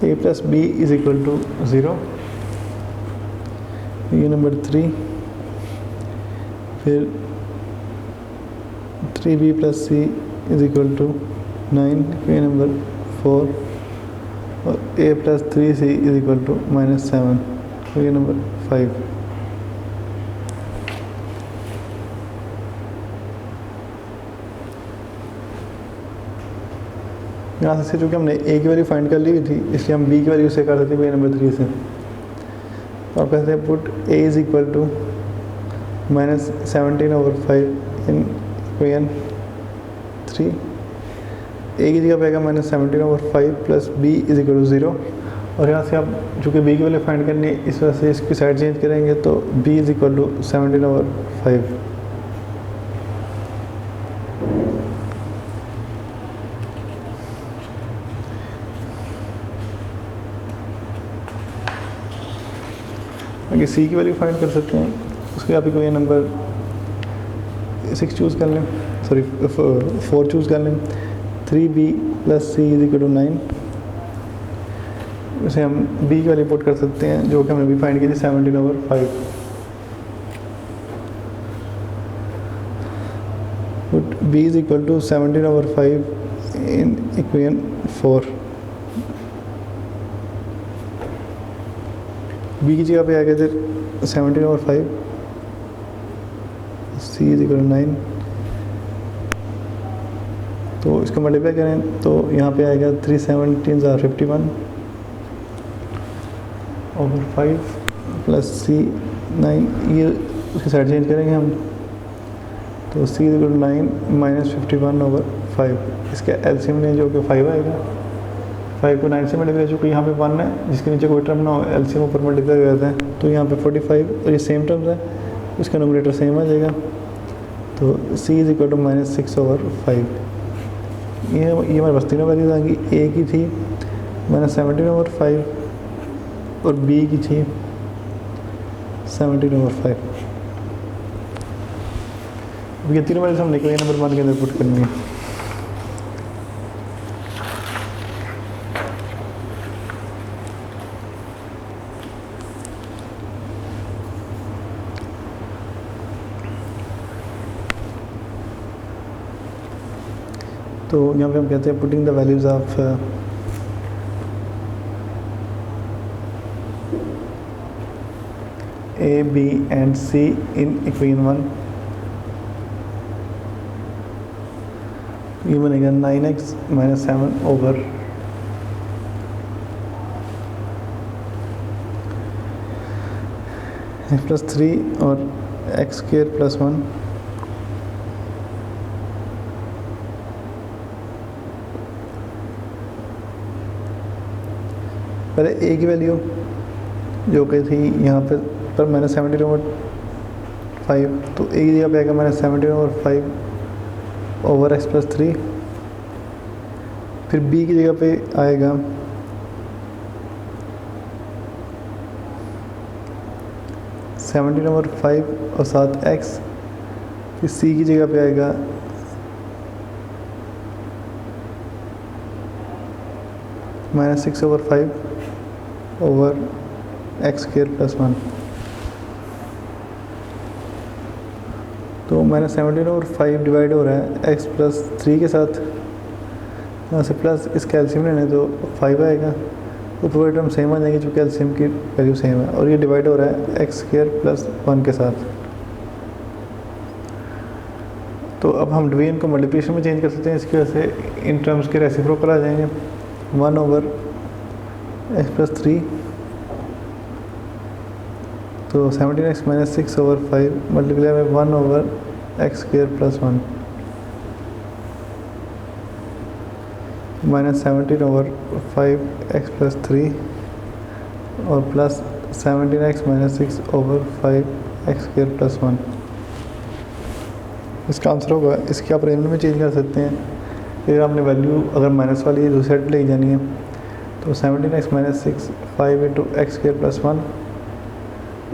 a plus B is equal to 0, ये नंबर 3, फिर 3b plus C is equal to 9, ये नंबर 4, और a plus 3c is equal to -7, तो ये नंबर 5। यहाँ से चूँकि हमने ए की वैल्यू फाइंड कर ली हुई थी, इसलिए हम बी की वैल्यू से कर देते हैं नंबर 3 से। तो आप कहते हैं put a is equal to -17/5 in equation 3। A की जगह पे आएगा -17/5 plus B is equal to 0। और यहाँ से आप चूँकि बी की वैल्यू फाइंड करनी है, इस वजह से इसकी साइड चेंज करेंगे तो बी इज इक्वल टू 17/5। आगे सी की वैल्यू फाइंड कर सकते हैं, उसके आप इक्वेशन नंबर 6 चूज़ कर लें, सॉरी 4 चूज़ कर लें। 3b plus C is equal to 9। इसे हम b की वैल्यू पुट कर सकते हैं जो कि हमने भी फाइंड की थी 17/5। Put b is equal to 17/5 in equation 4। b की जगह पे आ गए थे 17/5, c इज इक्वल टू 9। तो इसको मल्टीप्लाई करें तो यहाँ पे आएगा 3 17 = 51 ओवर 5 प्लस सी 9। ये उसकी साइड चेंज करेंगे हम, तो सी इज इक्वल टू 9 - 51 ओवर 5। इसका एलसीएम लें जो कि 5 आएगा। 5 को 9 से मल्टीप्लाई, चूँकि यहाँ पे 1 है जिसके नीचे कोई टर्म ना हो, एलसीएम ऊपर मल्टीप्लाई हो जाता है, तो यहाँ पे 45 और ये सेम टर्म्स है, इसका नोमिनेटर सेम आ जाएगा। तो c is equal to -6 over 5। ये हमारे पास तीनों वैल्यूज आ गई। ए की थी -17/5 और बी की थी 17/5। ये तीनों वैल्यूज हमने इक्वेशन नंबर 1 के अंदर पुट करनी है। तो यहाँ पे हम कहते हैं putting the values of a b and c in equation 1। ये बनेगा 9x - 7 ओवर x+3 और x² + 1। पहले ए की वैल्यू जो कि थी यहाँ पे पर -17/5, तो ए की जगह पे आएगा -17/5 ओवर x+3। फिर बी की जगह पे आएगा -17/5 और साथ x। फिर सी की जगह पे आएगा -6/5 ओवर x² + 1। तो -17/5 डिवाइड हो रहा है x+3 के साथ, यहाँ से प्लस इसका एलसीएम लेने तो 5 आएगा, ऊपर टर्म सेम आ जाएगी चूँकि एलसीएम की वैल्यू सेम है। और ये डिवाइड हो रहा है x² + 1 के साथ। तो अब हम डिवीजन को मल्टीप्लिकेशन में चेंज कर सकते हैं, इसकी वजह से इन टर्म्स के रेसिप्रोकल आ जाएंगे। 1 ओवर x+3, तो 17x - 6 ओवर 5 मल्टीप्लाई में 1 ओवर x² + 1 -17 ओवर 5x+3 और प्लस 17x - 6 ओवर 5x² + 1। इसका आंसर होगा। इसकी आप रेंज में चेंज कर सकते हैं। फिर आपने वैल्यू अगर माइनस वाली दूसरी साइड पर ले जानी है तो 17x - 6 5 × x² + 1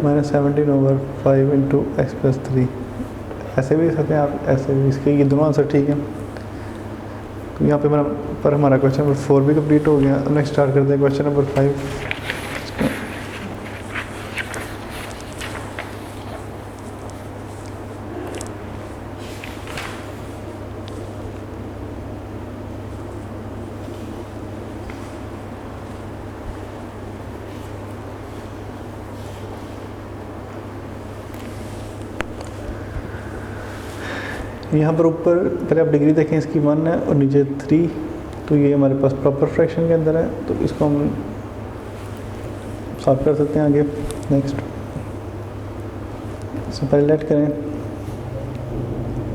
-17 ओवर 5 × x+3। ऐसे भी सकते हैं आप, ऐसे भी। इसके ये दोनों आंसर ठीक है। तो यहाँ पे हमारा क्वेश्चन नंबर 4 भी कंप्लीट हो गया। अब नेक्स्ट स्टार्ट करते हैं क्वेश्चन नंबर 5। यहाँ पर ऊपर पहले आप डिग्री देखें, इसकी 1 है और नीचे 3, तो ये हमारे पास प्रॉपर फ्रैक्शन के अंदर है, तो इसको हम सॉल्व कर सकते हैं आगे। नेक्स्ट इसमें पहले लेट करें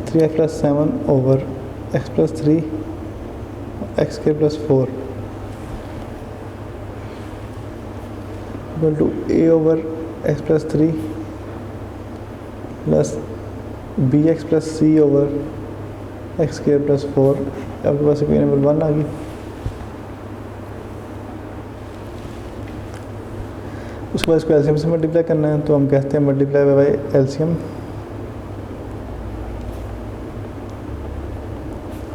3x + 7 over x + 3 x² + 4 equal to a over x + 3 plus bx + c over x² + 4। आपके पास इक्वेशन नंबर 1 आ गई। उसके बाद इसको एलसीएम से मल्टीप्लाई करना है, तो हम कहते हैं मल्टीप्लाई बाय एलसीएम।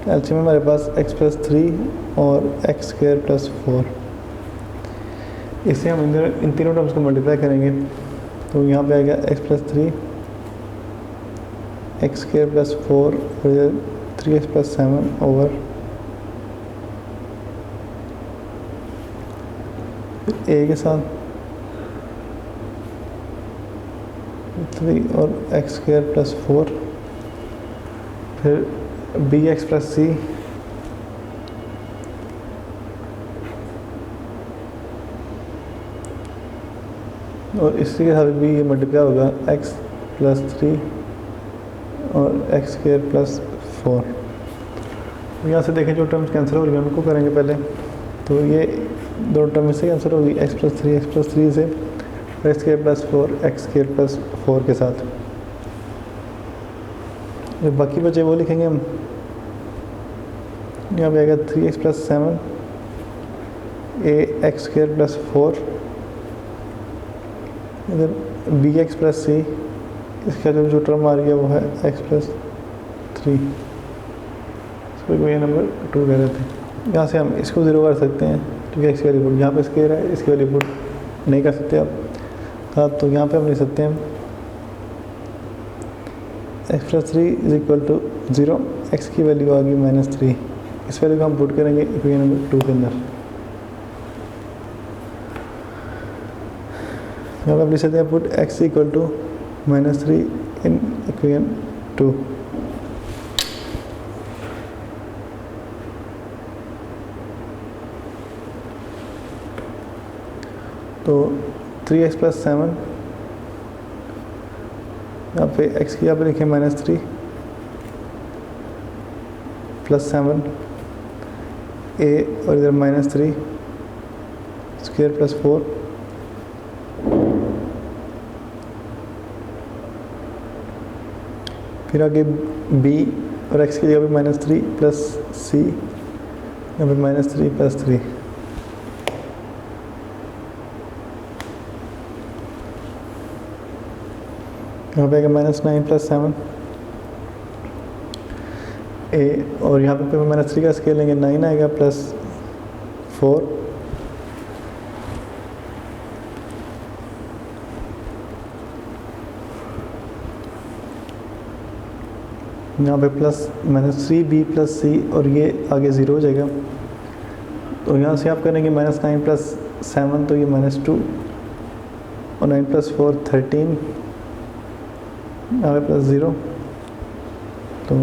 एलसीएम हमारे पास x + 3 और x² + 4। इससे हम इन तीनों टर्म्स को मल्टीप्लाई करेंगे, तो यहाँ पे आएगा x + 3 x² + 4 और 3x + 7 ओवर a के साथ 3 और x² + 4, फिर bx + c और इसी के साथ भी ये मल्टीप्लाई होगा x + 3 और x² + 4। यहाँ से देखें जो टर्म्स कैंसिल हो रही हैं उनको करेंगे पहले, तो ये दो टर्म इससे कैंसिल होगी x + 3 से x² + 4 x² + 4 के साथ। जो बाकी बचे वो लिखेंगे हम। यहाँ पे आएगा 3x + 7 a x² + 4, इधर bx + c, इसका जो टर्म आ रही है वो है x + 3, इसको ये नंबर 2 कह रहे थे। यहाँ से हम इसको 0 कर सकते हैं क्योंकि x की वैल्यू यहाँ पे स्केयर है, इसकी वैल्यू नहीं कर सकते आप, तो यहाँ पे हम लिख सकते हैं x + 3 = 0, x की वैल्यू आ गई -3। इस वैल्यू को हम पुट करेंगे इक्वेशन नंबर 2 के अंदर। यहाँ पे हम लिख सकते हैं पुट x = -3 इन इक्वेशन 2। तो 3x + 7, यहाँ पे x की यहाँ पे लिखें -3 + 7 a और इधर -3 स्क्वायर + 4, फिर आगे b और x की जगह पे -3 + c, यहाँ पे -3 + 3, यहाँ पे आएगा -9 + 7 a और यहाँ पे -3 का स्केल लेंगे 9 आएगा +4, यहाँ पे -3b + c और ये आगे 0 हो जाएगा। तो यहाँ से आप करेंगे -9 + 7, तो ये -2 और 9 + 4 13, यहाँ पे +0, तो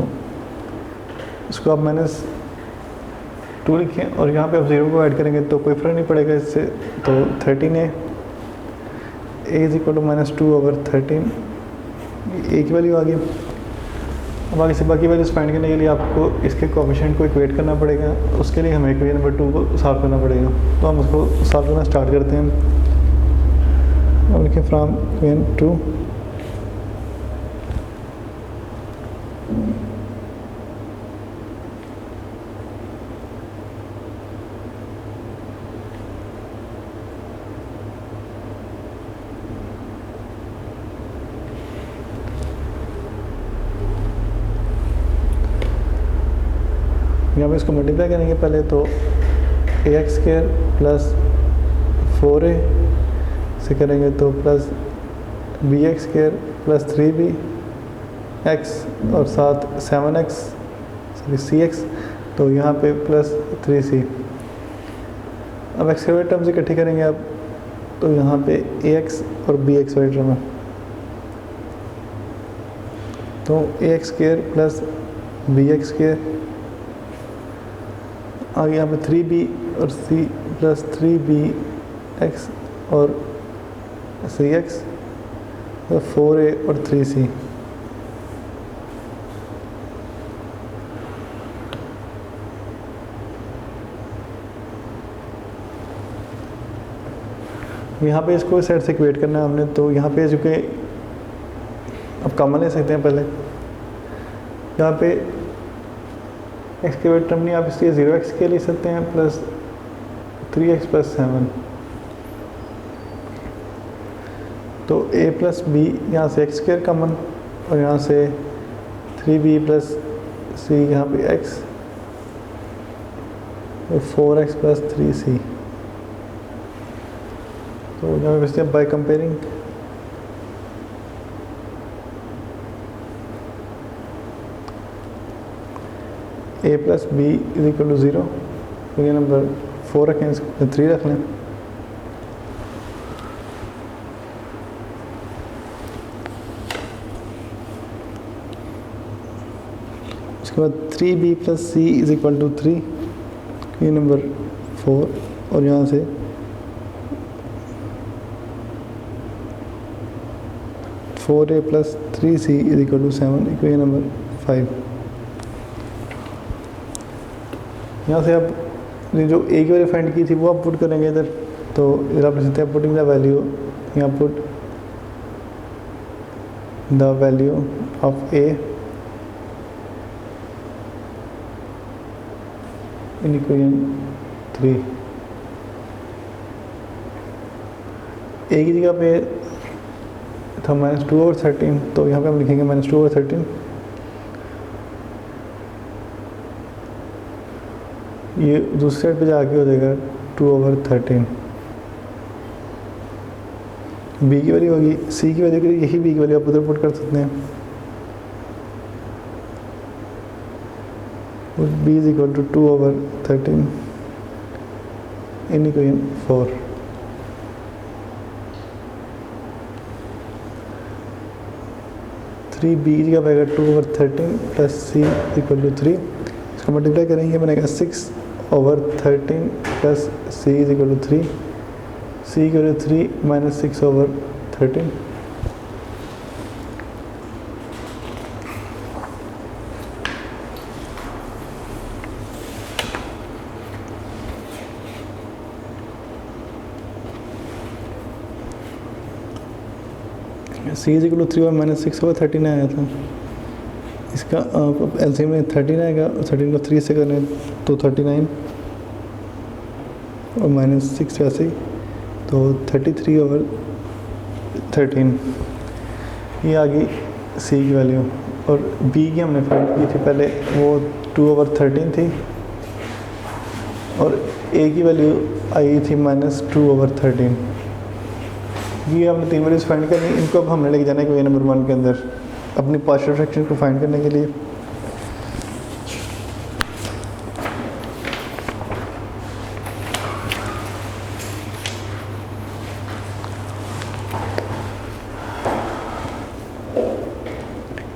इसको आप -2 लिखें और यहाँ पे आप 0 को ऐड करेंगे तो कोई फ़र्क नहीं पड़ेगा इससे, तो 13a = -2 ओवर 13, a की वैल्यू आ गई। अब आगे से बाकी वैल्यूज फाइंड करने के लिए आपको इसके कोएफिशिएंट को इक्वेट करना पड़ेगा, उसके लिए हमें इक्वेशन नंबर 2 को सॉल्व करना पड़ेगा। तो हम उसको सॉल्व करना स्टार्ट करते हैं। अब लिखें फ्रॉम इक्वेशन 2 यहाँ पे इसको मल्टीप्लाई करेंगे पहले, तो ax² + 4a से करेंगे तो प्लस bx² + 3b x और साथ 7x cx, तो यहाँ पे +3c। अब x के टर्म्स इकट्ठी करेंगे आप, तो यहाँ पे ax और bx वाली टर्म है, तो ax² + bx² आगे यहाँ पे 3b और c प्लस 3bx और 3x और 4a और 3c। यहाँ पे इसको सेट से इक्वेट करना है हमने, तो यहाँ पे चूँकि अब कॉमन ले सकते हैं पहले, यहाँ पे x के वेट टर्म नहीं, आप इसलिए 0x के ले सकते हैं प्लस 3x प्लस 7, तो a प्लस b यहाँ से x स्क्वायर कॉमन और यहाँ से 3b प्लस c यहाँ पे x और 4x प्लस 3c। तो यहाँ पे बचते हैं by comparing a plus B is equal to 0, तो ये नंबर 4 रखें, 3 रख लें। उसके बाद 3b plus C is equal to 3, ये नंबर 4 और यहाँ से 4a plus 3c is equal to 7, equation number 5। यहाँ से आप जो a की वैल्यू फाइंड की थी वो आप पुट करेंगे इधर, तो इधर आप लिख सकते हैं पुटिंग द वैल्यू, यहाँ put the value of a in equation 3। a की जगह पे था -2/13, तो यहाँ पे हम लिखेंगे -2/13। ये दूसरी साइड पे जाके हो जाएगा 2/13। b की वैल्यू होगी, c की वैल्यू के लिए यही b की वैल्यू आप उधर पुट कर सकते हैं, और b is equal to 2/13 in equation 4। Three b का बनेगा 2/13 प्लस सी इक्वल टू 3, इसको मल्टीप्लाई करेंगे बनेगा 6/13 plus C is equal to 3, c equal to 3 minus 6/13। C is equal to 3 और माइनस 6/13 आया था, इसका एलसीएम में 13 आएगा और 13 को 3 से करें तो 39 और माइनस 6 वैसे ही, तो 33/13 ये आ गई सी की वैल्यू। और बी की हमने फाइंड की थी पहले, वो 2/13 थी और ए की वैल्यू आई थी -2/13। ये हमने 3 वैल्यूज फाइंड करनी, इनको अब हमने लेके जाना है क्वेश्चन नंबर 1 के अंदर अपनी पार्शियल फ्रैक्शन को फाइंड करने के लिए।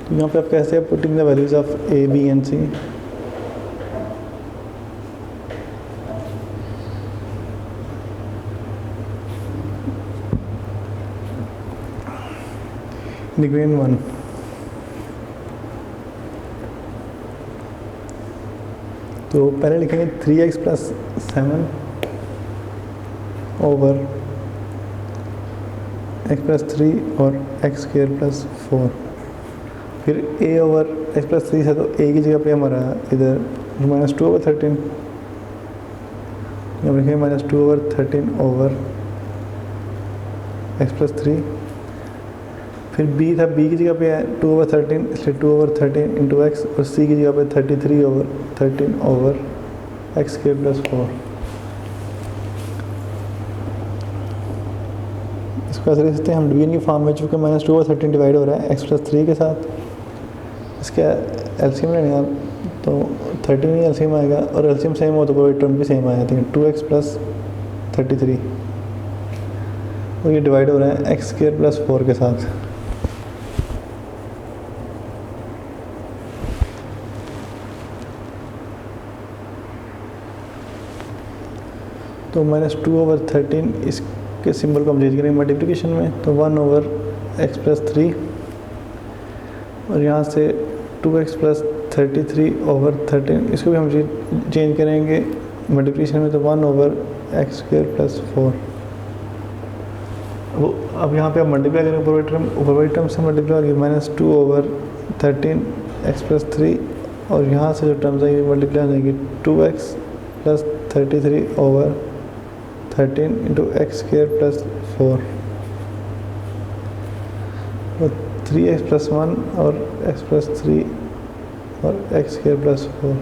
तो यहाँ पे आप कैसे हैं putting the values of a b and c. Equation 1, तो पहले लिखेंगे 3x plus 7 over x plus 3 और x स्क्वायर प्लस 4, फिर a ओवर x प्लस 3 है तो a की जगह पे हमारा इधर -2/13, यहाँ लिखेंगे -2/13 ओवर x प्लस 3, फिर b था, b की जगह पे है 2/13 इसलिए 2/13 इंटू एक्स, और c की जगह पे 33/13 ओवर एक्स स्क्वायर प्लस 4। इसको ऐसे लिख सकते हैं हम डिवीजन की फॉर्म में, चूँकि -2/13 डिवाइड हो रहा है x प्लस 3 के साथ, इसका एलसीएम लेने आप तो 13 ही एलसीएम आएगा, और एलसीएम सेम हो तो कोई टर्म भी सेम आ जाती है, 2x प्लस 33, और ये डिवाइड हो रहा है एक्स स्क्वायर प्लस 4 के साथ। तो -2/13 इसके सिंबल को हम चेंज करेंगे मल्टीप्लिकेशन में, तो 1/x+3 और यहाँ से 2x+33/13 इसको भी हम चेंज करेंगे मल्टीप्लिकेशन में, तो 1/x²+4। वो अब यहाँ पे आप मल्टीप्लाई करेंगे ऊपर वाली टर्म से मल्टीप्लाई होगी -2/13x+3 और यहाँ से जो टर्म्स आएंगी मल्टीप्लाई हो जाएंगी 2x+33/13 इंटू x²+4 और 3x+1 और x+3 और x²+4।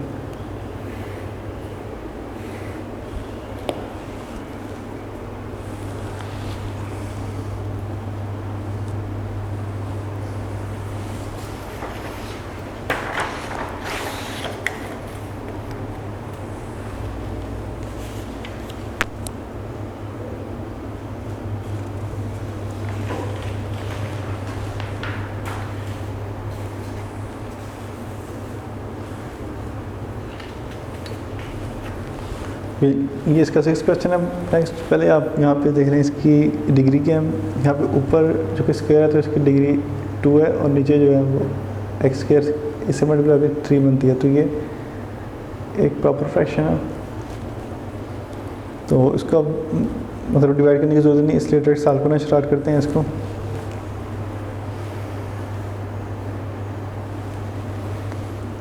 ये इसका 6 क्वेश्चन है। नेक्स्ट पहले आप यहाँ पे देख रहे हैं इसकी डिग्री क्या है। यहाँ पे ऊपर जो कि स्क्वायर है तो इसकी डिग्री 2 है और नीचे जो है वो x² इससे मल्टीप्लाई करके 3 बनती है, तो ये एक प्रॉपर फ्रैक्शन है। तो इसको मतलब डिवाइड करने की जरूरत नहीं, इसलिए डायरेक्ट सॉल्व करना स्टार्ट करते हैं इसको।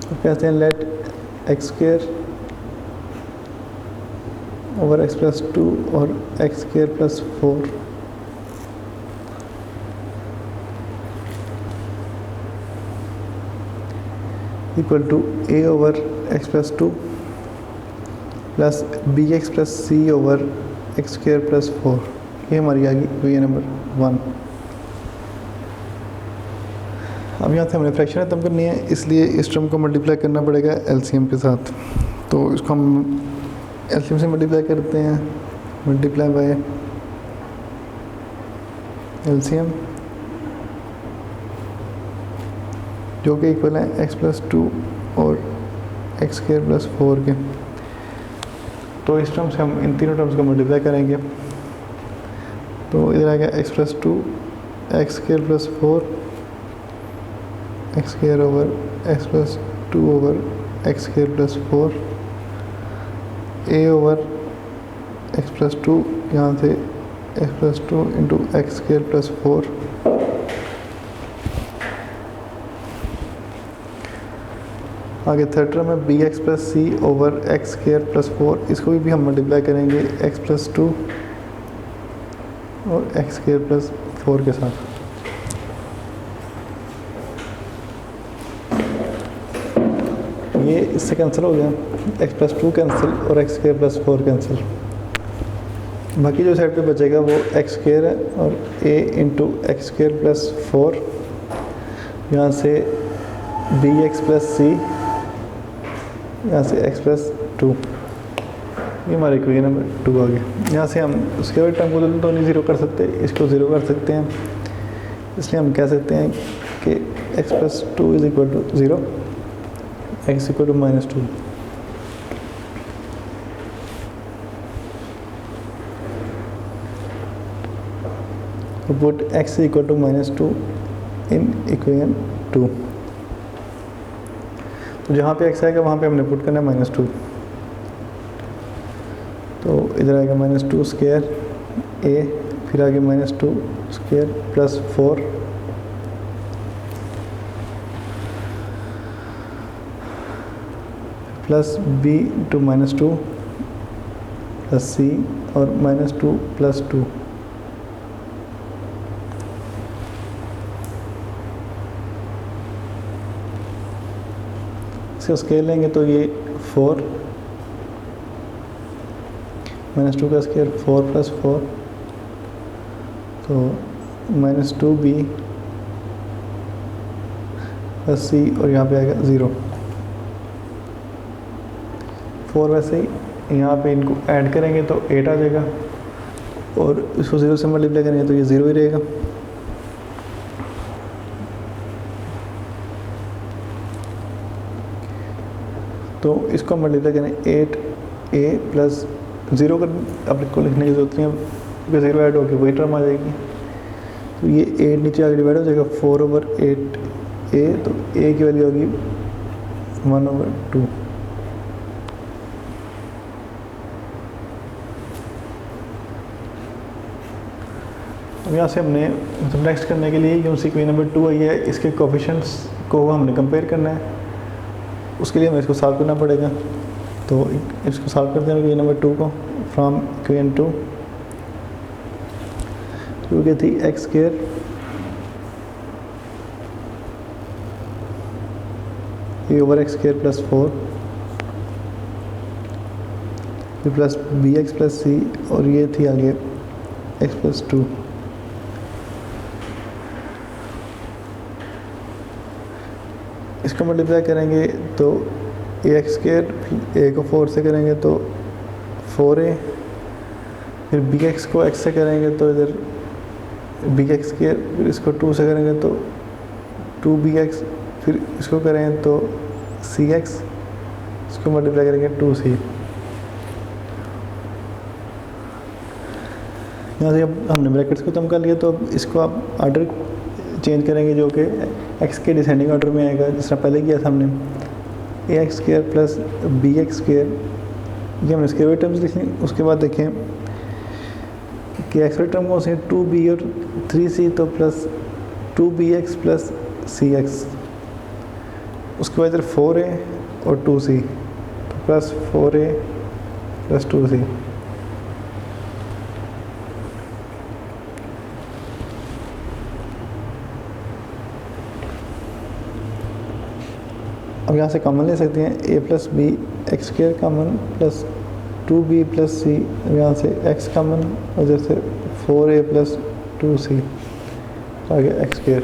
तो कहते हैं लेट x² ओवर x+2 और x²+4 equal to a over x+2 plus bx+c over x²+4। ये हमारी आ गई इक्वेशन नंबर 1। अब यहाँ से हमने फ्रैक्शन खत्म करनी है, इसलिए इस टर्म को मल्टीप्लाई करना पड़ेगा एलसीएम के साथ। तो इसको हम एलसीएम से मल्टीप्लाई करते हैं, मल्टीप्लाई बाय एलसीएम जो कि इक्वल है x+2 और x²+4 के। तो इस टर्म से हम इन तीनों टर्म्स को मल्टीप्लाई करेंगे, तो इधर आ गया x+2 x²+4 x² over x+2 over x²+4 a over x+2 यहाँ से x+2 इंटू x²+4 आगे थर्ड टर्म है bx+c ओवर x²+4। इसको भी हम मल्टीप्लाई करेंगे x+2 और x²+4 के साथ। ये इससे कैंसिल हो गया, x+2 कैंसिल और x²+4 कैंसिल। बाकी जो साइड पे बचेगा वो x² है और a इंटू x²+4 यहाँ से bx+c यहाँ से x+2। ये हमारे इक्वेशन नंबर 2 आ गया। यहाँ से हम उसके बाद टर्म को तो नहीं ज़ीरो कर सकते, इसको ज़ीरो कर सकते हैं, इसलिए हम कह सकते हैं कि x+2 is equal to 0, x equal to -2। तो put x equal to -2 in equation 2। तो जहाँ पे x आएगा वहाँ पे हमने पुट करना है -2। तो इधर आएगा -2 स्क्वायर a, फिर आगे -2 square plus 4 plus b into -2 plus c और -2 प्लस 2। इसका स्केल लेंगे तो ये 4 -2 का स्केयर 4 प्लस 4, तो -2b प्लस c और यहाँ पे आएगा 0। 4 वैसे ही यहाँ पे इनको ऐड करेंगे तो 8 आ जाएगा और इसको 0 से मल्टीप्लाई करेंगे तो ये 0 ही रहेगा। तो इसको मल्टीप्लाई करें 8a प्लस ज़ीरो कर अपने को लिखने की जरूरत नहीं है, क्योंकि ज़ीरो ऐड होकर वही टर्म आ जाएगी। तो ये 8 नीचे आगे डिवाइड हो जाएगा 4/8 ए, तो ए की वैल्यू होगी 1/2। अब यहाँ से हमने मतलब नेक्स्ट करने के लिए यूनिट इक्वेशन नंबर 2 आई है, इसके कोफिशिएंट्स को हमने कंपेयर करना है। उसके लिए हमें इसको सॉल्व करना पड़ेगा। तो इसको सॉल्व करते हैं इक्वेशन नंबर 2 को। फ्रॉम इक्वेशन 2 क्या थी x² a/x² + 4 plus bx + c, और ये थी आगे x + 2। इसको मल्टीप्लाई करेंगे तो ax², a को 4 से करेंगे तो 4a, फिर bx को x से करेंगे तो इधर bx², फिर इसको 2 से करेंगे तो 2bx, फिर इसको करेंगे तो cx, इसको मल्टीप्लाई करेंगे 2c। यहाँ से अब हमने ब्रैकेट्स को कम कर लिया, तो अब इसको आप ऑर्डर चेंज करेंगे जो कि x के डिसेंडिंग ऑर्डर में आएगा, जिस तरह पहले किया था हमने। ax² + bx², ये हमने स्क्वायर टर्म्स लिखे। उसके बाद देखें कि x वाले टर्म कौन से 2b और 3c, तो प्लस 2bx + cx। उसके बाद इधर 4a और 2c, तो प्लस 4a + 2c। अब यहाँ से कॉमन ले सकते हैं a + b x² common plus 2b + c, यहाँ से x कॉमन, और जैसे 4a + 2c आगे x²।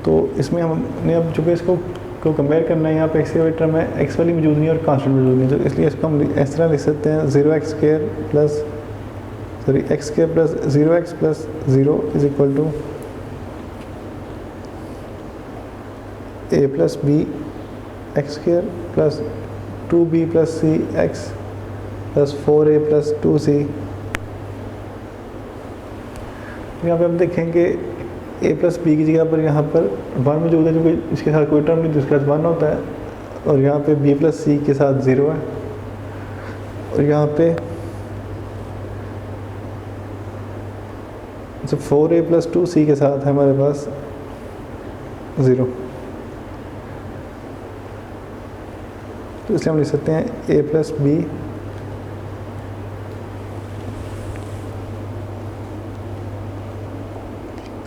तो इसमें हमने अब चूँकि इसको कंपेयर करना है, यहाँ पे x के टर्म है, x वाली मौजूद नहीं है और कांस्टेंट मौजूद नहीं है, तो इसलिए इसको हम इस तरह लिख सकते हैं 0x² + x² + 0x + 0 = a + b x² + 2b + c x + 4a + 2c। यहाँ पे हम देखेंगे a + b की जगह पर यहाँ पर 1 मौजूद है, क्योंकि इसके साथ कोई टर्म नहीं जिसके साथ 1 होता है, और यहाँ पे b + c के साथ 0 है, और यहाँ पे 4a + 2c के साथ है हमारे पास 0। तो इसलिए हम लिख सकते हैं a + b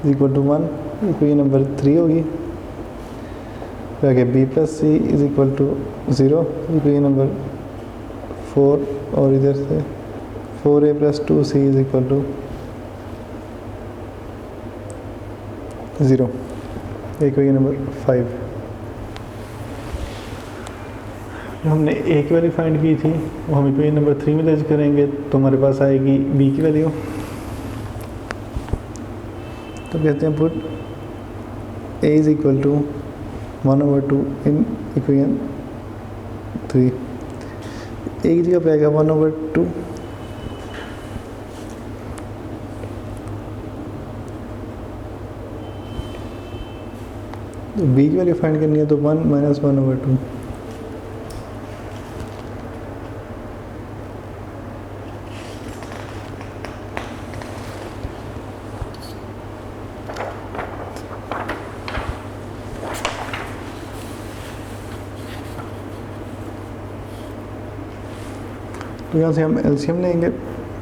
= 1, इक्वेशन नंबर 3 होगी। फिर आगे b + c = 0, इक्वेशन नंबर 4, और इधर से 4a + 2c = 0, इक्वेशन नंबर 5। जो हमने a की वैल्यू फाइंड की थी वो हम इक्वेशन नंबर 3 में दर्ज करेंगे, तो हमारे पास आएगी b की वैल्यू। तो कहते हैं put a = 1/2 in equation 3। a की जगह पे आएगा 1/2, तो b की वैल्यू फाइंड करनी है, तो 1 - 1/2। तो यहाँ से हम एलसीएम लेंगे,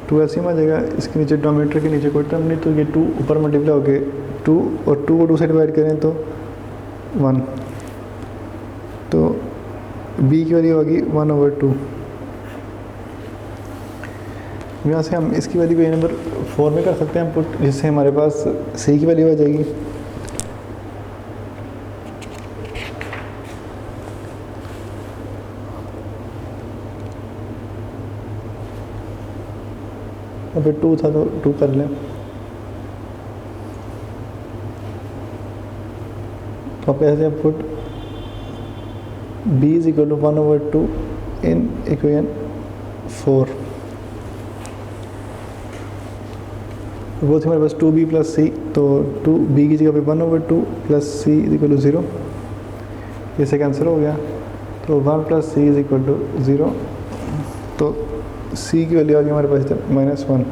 2 एलसीएम आ जाएगा। इसके नीचे डिनोमिनेटर के नीचे कोई टर्म नहीं, तो ये 2 ऊपर मल्टीप्लाई हो गए 2, और 2 को 2 से डिवाइड करें तो 1, तो b की वैल्यू होगी 1/2। यहाँ से हम इसकी वैल्यू को नंबर 4 में कर सकते हैं पुट, जिससे हमारे पास c की वैल्यू आ जाएगी। अब 2 था तो 2 कर लें, तो आप ऐसे put b is equal to 1/2 in equation 4। वो थे हमारे पास 2b प्लस सी, तो 2b की जगह पे 1/2 plus C is equal to 0, ये से कैंसिल हो गया, तो 1 plus C is equal to 0, तो c की वैल्यू आ गई हमारे पास -1।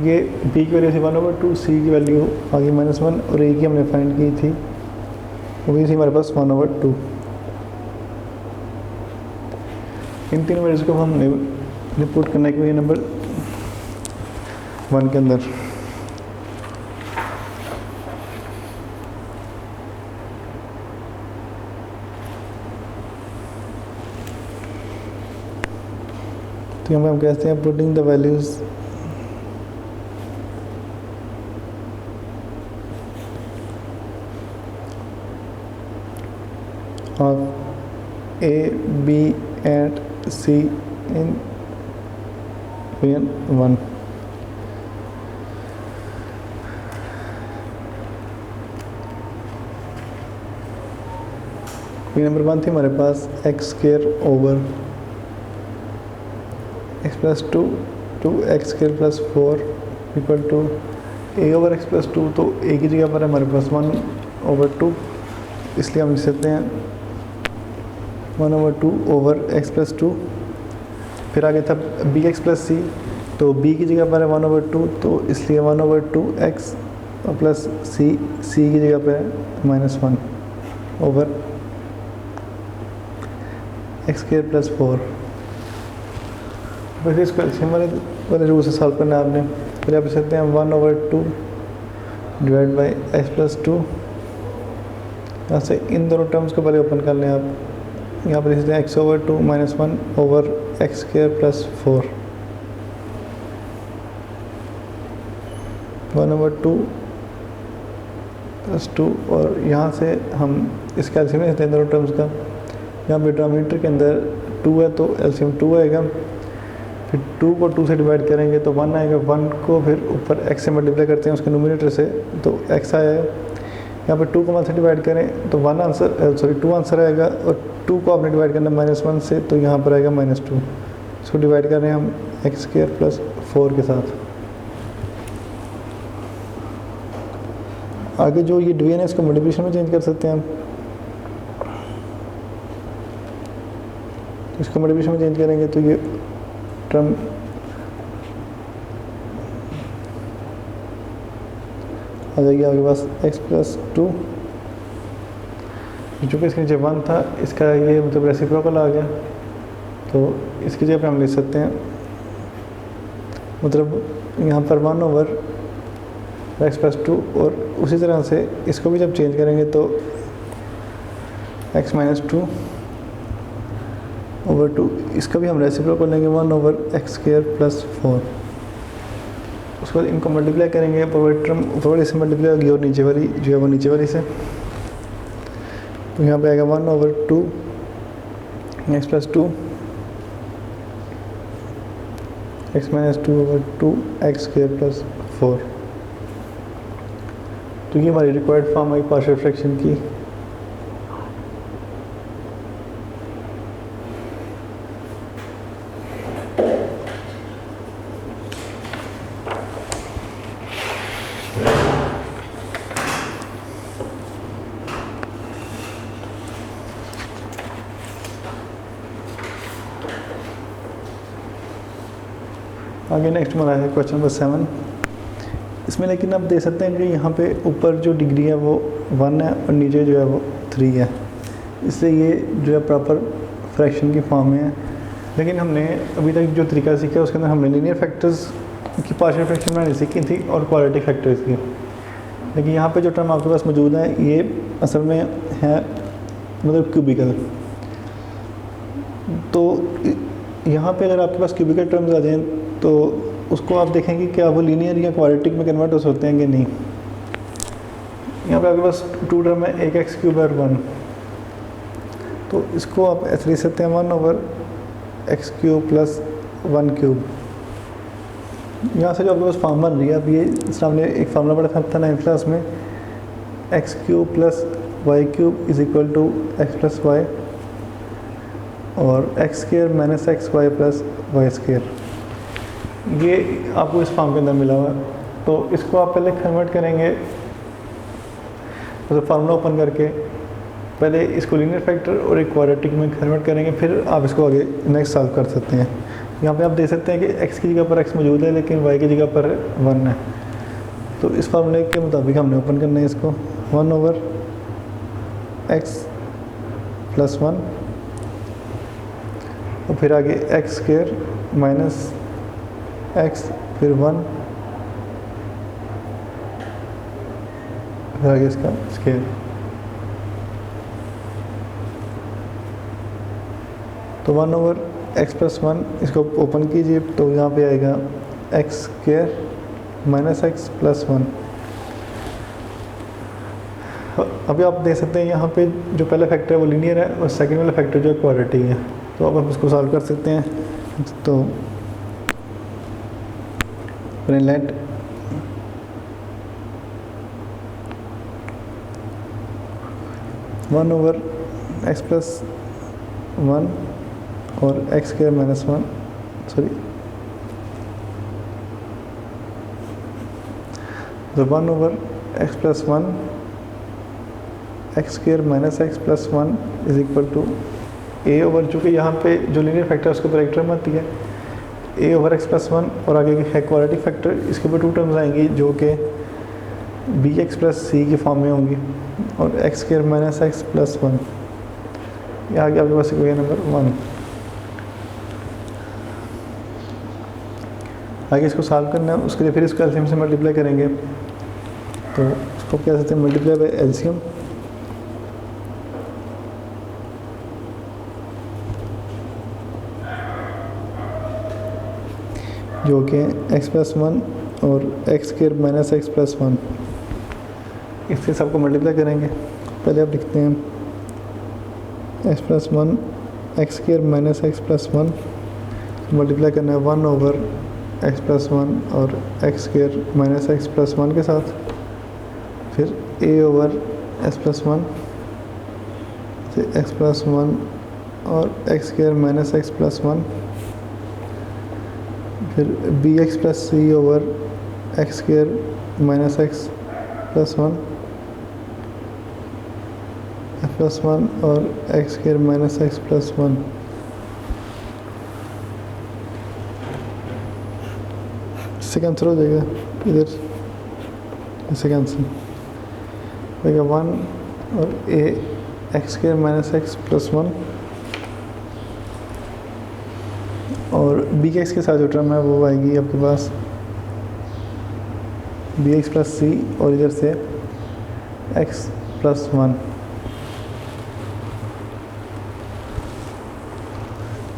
ये b की वैल्यू थी 1/2, c की वैल्यू आ गई -1, और a की हमने फाइंड की थी वो भी थी हमारे पास 1/2। इन तीन वैल्यूज को हमने रिपोर्ट करना है कि नंबर 1 के अंदर। तो यहाँ पे हम कहते हैं putting the values of a b and c in equation 1। Number 1 थी हमारे पास x² over x plus 2 2x² plus 4 equal to a over x plus 2, तो a की जगह पर है हमारे पास 1/2, इसलिए हम लिख सकते हैं 1/2 ओवर x प्लस 2। फिर आगे था bx प्लस c, तो b की जगह पर है 1/2, तो इसलिए 1/2x प्लस c की जगह पर है -1 ओवर x² प्लस 4। फिर इसको एलसीएम वाले रूल से सॉल्व करना है आपने। फिर आप लिख सकते हैं 1/2 डिवाइड बाई x प्लस 2। यहाँ से इन दोनों टर्म्स को पहले ओपन कर लें आप। यहाँ पर लिख सकते हैं x/2 -1 over x² plus 4। 1/2 plus 2, और यहाँ से हम इसका एलसीएम लेते हैं दोनों टर्म्स का। यहाँ पे डिनोमिनेटर के अंदर 2 है, तो एलसीएम 2 आएगा। फिर 2 को 2 से डिवाइड करेंगे तो 1 आएगा, 1 को फिर ऊपर x से मल्टीप्लाई करते हैं उसके नोमिनेटर से, तो x आया। यहाँ पर 2 को 1 से डिवाइड करें तो 2 आंसर आएगा, और 2 को आपने डिवाइड करना -1 से, तो यहाँ पर आएगा -2। इसको डिवाइड कर रहे हैं हम x² प्लस 4 के साथ। आगे जो ये डिवीजन है इसको मल्टीप्लिकेशन में चेंज कर सकते हैं हम। इसको मल्टीप्लिकेशन में चेंज करेंगे तो ये टर्म आ जाएगी आपके पास x प्लस 2, चूँकि इसके नीचे 1 था, इसका ये मतलब रेसिप्रोकल आ गया, तो इसकी जगह पे हम लिख सकते हैं मतलब यहाँ पर 1 ओवर x प्लस 2, और उसी तरह से इसको भी जब चेंज करेंगे तो x माइनस 2 ओवर 2, इसका भी हम रेसिप्रोकल लेंगे 1 ओवर x² प्लस 4। उसके बाद इनको मल्टीप्लाई करेंगे, ऊपर टर्म ऊपर वाली से मल्टीप्लाई होगी और नीचे वाली जो है वो नीचे वाली से, तो यहाँ पे आएगा 1 over 2 x plus 2 x minus 2 over 2 x² plus 4। तो ये हमारी रिक्वायर्ड फॉर्म है पार्शियल फ्रैक्शन की। आगे नेक्स्ट हमारा है क्वेश्चन नंबर 7। इसमें लेकिन आप देख सकते हैं कि यहाँ पे ऊपर जो डिग्री है वो 1 है और नीचे जो है वो 3 है, इसलिए ये जो है प्रॉपर फ्रैक्शन की फॉर्म में है। लेकिन हमने अभी तक जो तरीका सीखा उसके अंदर हमने लीनियर फैक्टर्स की पार्शियल फ्रैक्शन बनानी सीखी थी और क्वाड्रेटिक फैक्टर्स की। लेकिन यहाँ पे जो टर्म आपके पास मौजूद है ये असल में है मतलब क्यूबिकल। तो यहाँ पे अगर आपके पास क्यूबिकल टर्म्स आ जाएँ तो उसको आप देखेंगे कि वो लीनियर या क्वाड्रेटिक में कन्वर्ट हो सकते हैं कि नहीं। यहाँ पे आपके पास 2 टर्म है, एक x³ और 1, तो इसको आप ऐसे लिख सकते हैं 1 ओवर x³ प्लस 1³। यहाँ से जो आपके पास फॉर्म बन रही है, अब ये सामने एक फार्मूला पढ़ा था 9th क्लास में, x³ plus Y cube is equal to X plus Y और x square minus X Y plus Y square. ये आपको इस फॉर्म के अंदर मिला हुआ है। तो इसको आप पहले कन्वर्ट करेंगे, तो फार्मूला ओपन करके पहले इसको लीनियर फैक्टर और एक क्वाड्रेटिक में कन्वर्ट करेंगे, फिर आप इसको आगे नेक्स्ट सॉल्व कर सकते हैं। यहाँ पे आप देख सकते हैं कि x की जगह पर x मौजूद है लेकिन y की जगह पर 1 है। तो इस फार्मूले के मुताबिक हमने ओपन करना है इसको 1 ओवर x प्लस 1 और फिर आगे एक्स स्क्र माइनस एक्स फिर 1 फिर आगे इसका स्क्र। तो 1 ओवर x प्लस 1 इसको ओपन कीजिए तो यहाँ पे आएगा x square minus x plus 1। अभी आप देख सकते हैं यहाँ पे जो पहला फैक्टर है वो लीनियर है और सेकंड वाला फैक्टर जो है क्वाड्रेटिक है। तो अब हम इसको सॉल्व कर सकते हैं। तो let one over x plus 1 और एक्स स्क्र माइनस 1 सॉरी तो 1 over x plus 1 x square minus x plus 1 is equal to a over, चूँकि यहाँ पे जो लीनियर फैक्टर है उसके ऊपर एक टर्म आती है ए ओवर एक्स प्लस 1 और आगे है क्वाड्रेटिक फैक्टर, इसके ऊपर 2 टर्म्स आएंगी जो कि बी एक्स प्लस सी की फॉर्म में होंगी और x square minus x plus 1। ये आगे आपके पास इक्वेशन नंबर 1। आगे इसको सॉल्व करना है, उसके लिए फिर इसको एलसीएम से मल्टीप्लाई करेंगे। तो इसको क्या कहते हैं मल्टीप्लाई बाय एलसीएम। जो कि x प्लस 1 और x square minus x plus 1, इससे सबको मल्टीप्लाई करेंगे। पहले आप लिखते हैं x plus 1 x square minus x plus 1 multiply करना है 1 ओवर x प्लस 1 और x square minus x plus 1 के साथ, फिर a ओवर x प्लस 1 से x प्लस 1 और x square minus x plus 1, फिर B X plus C over X square minus x plus 1 plus 1 और x square minus x plus 1। इससे कैंसिल हो जाएगा, इधर इससे कैंसिल हो जाएगा 1 और A X square minus x plus 1 और बी एक्स के साथ जो टर्म है वो आएगी आपके पास बी एक्स प्लस सी और इधर से एक्स प्लस 1।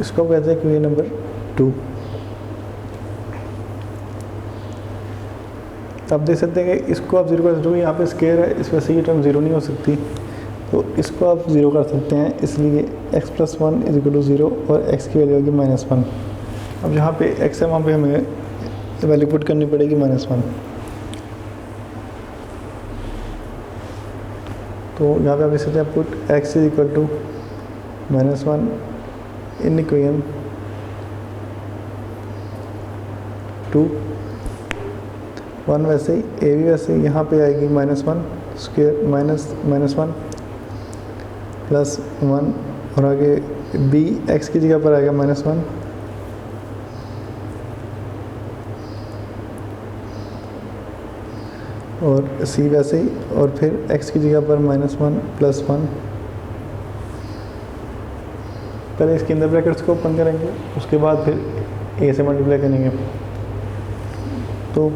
इसको कहते हैं क्वेश्चन नंबर 2। आप देख सकते हैं कि इसको आप 0 कर सकते हो, यहाँ पे स्क्वायर है इस वजह से ये टर्म 0 नहीं हो सकती, तो इसको आप 0 कर सकते हैं, इसलिए x plus 1 is equal to 0 और x की वैल्यू होगी -1। अब जहाँ पे x है वहाँ पे हमें वैल्यू पुट करनी पड़ेगी -1। तो यहाँ पे आप देख सकते हैं put x is equal to -1 in equation 2 1 वैसे ही a भी वैसे ही यहाँ पे आएगी -1 स्क्वायर -1 प्लस 1 और आगे b x की जगह पर आएगा -1 और c वैसे ही और फिर x की जगह पर -1 प्लस 1। पहले इसके अंदर ब्रैकेट्स को ओपन करेंगे, उसके बाद फिर a से मल्टीप्लाई करेंगे। तो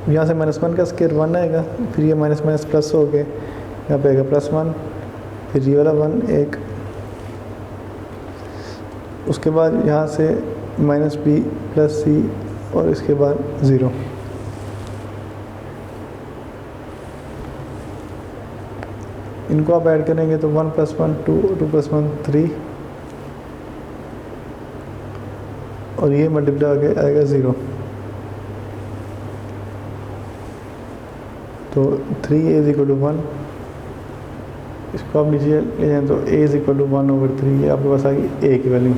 यहाँ से -1 का स्क्वायर 1 आएगा, फिर ये माइनस माइनस प्लस हो गए, यहाँ पे आएगा +1, फिर ये वाला 1 1, उसके बाद यहाँ से -b प्लस c और इसके बाद 0। इनको आप ऐड करेंगे तो 1 + 1 2 2 + 1 3 और ये मल्टीप्लाई आगे आएगा 0। तो 3a = 1 इसको आप नीचे ले जाएँ तो a इज इक्वल टू 1/3, ये आपके पास आ गई a की वैल्यू।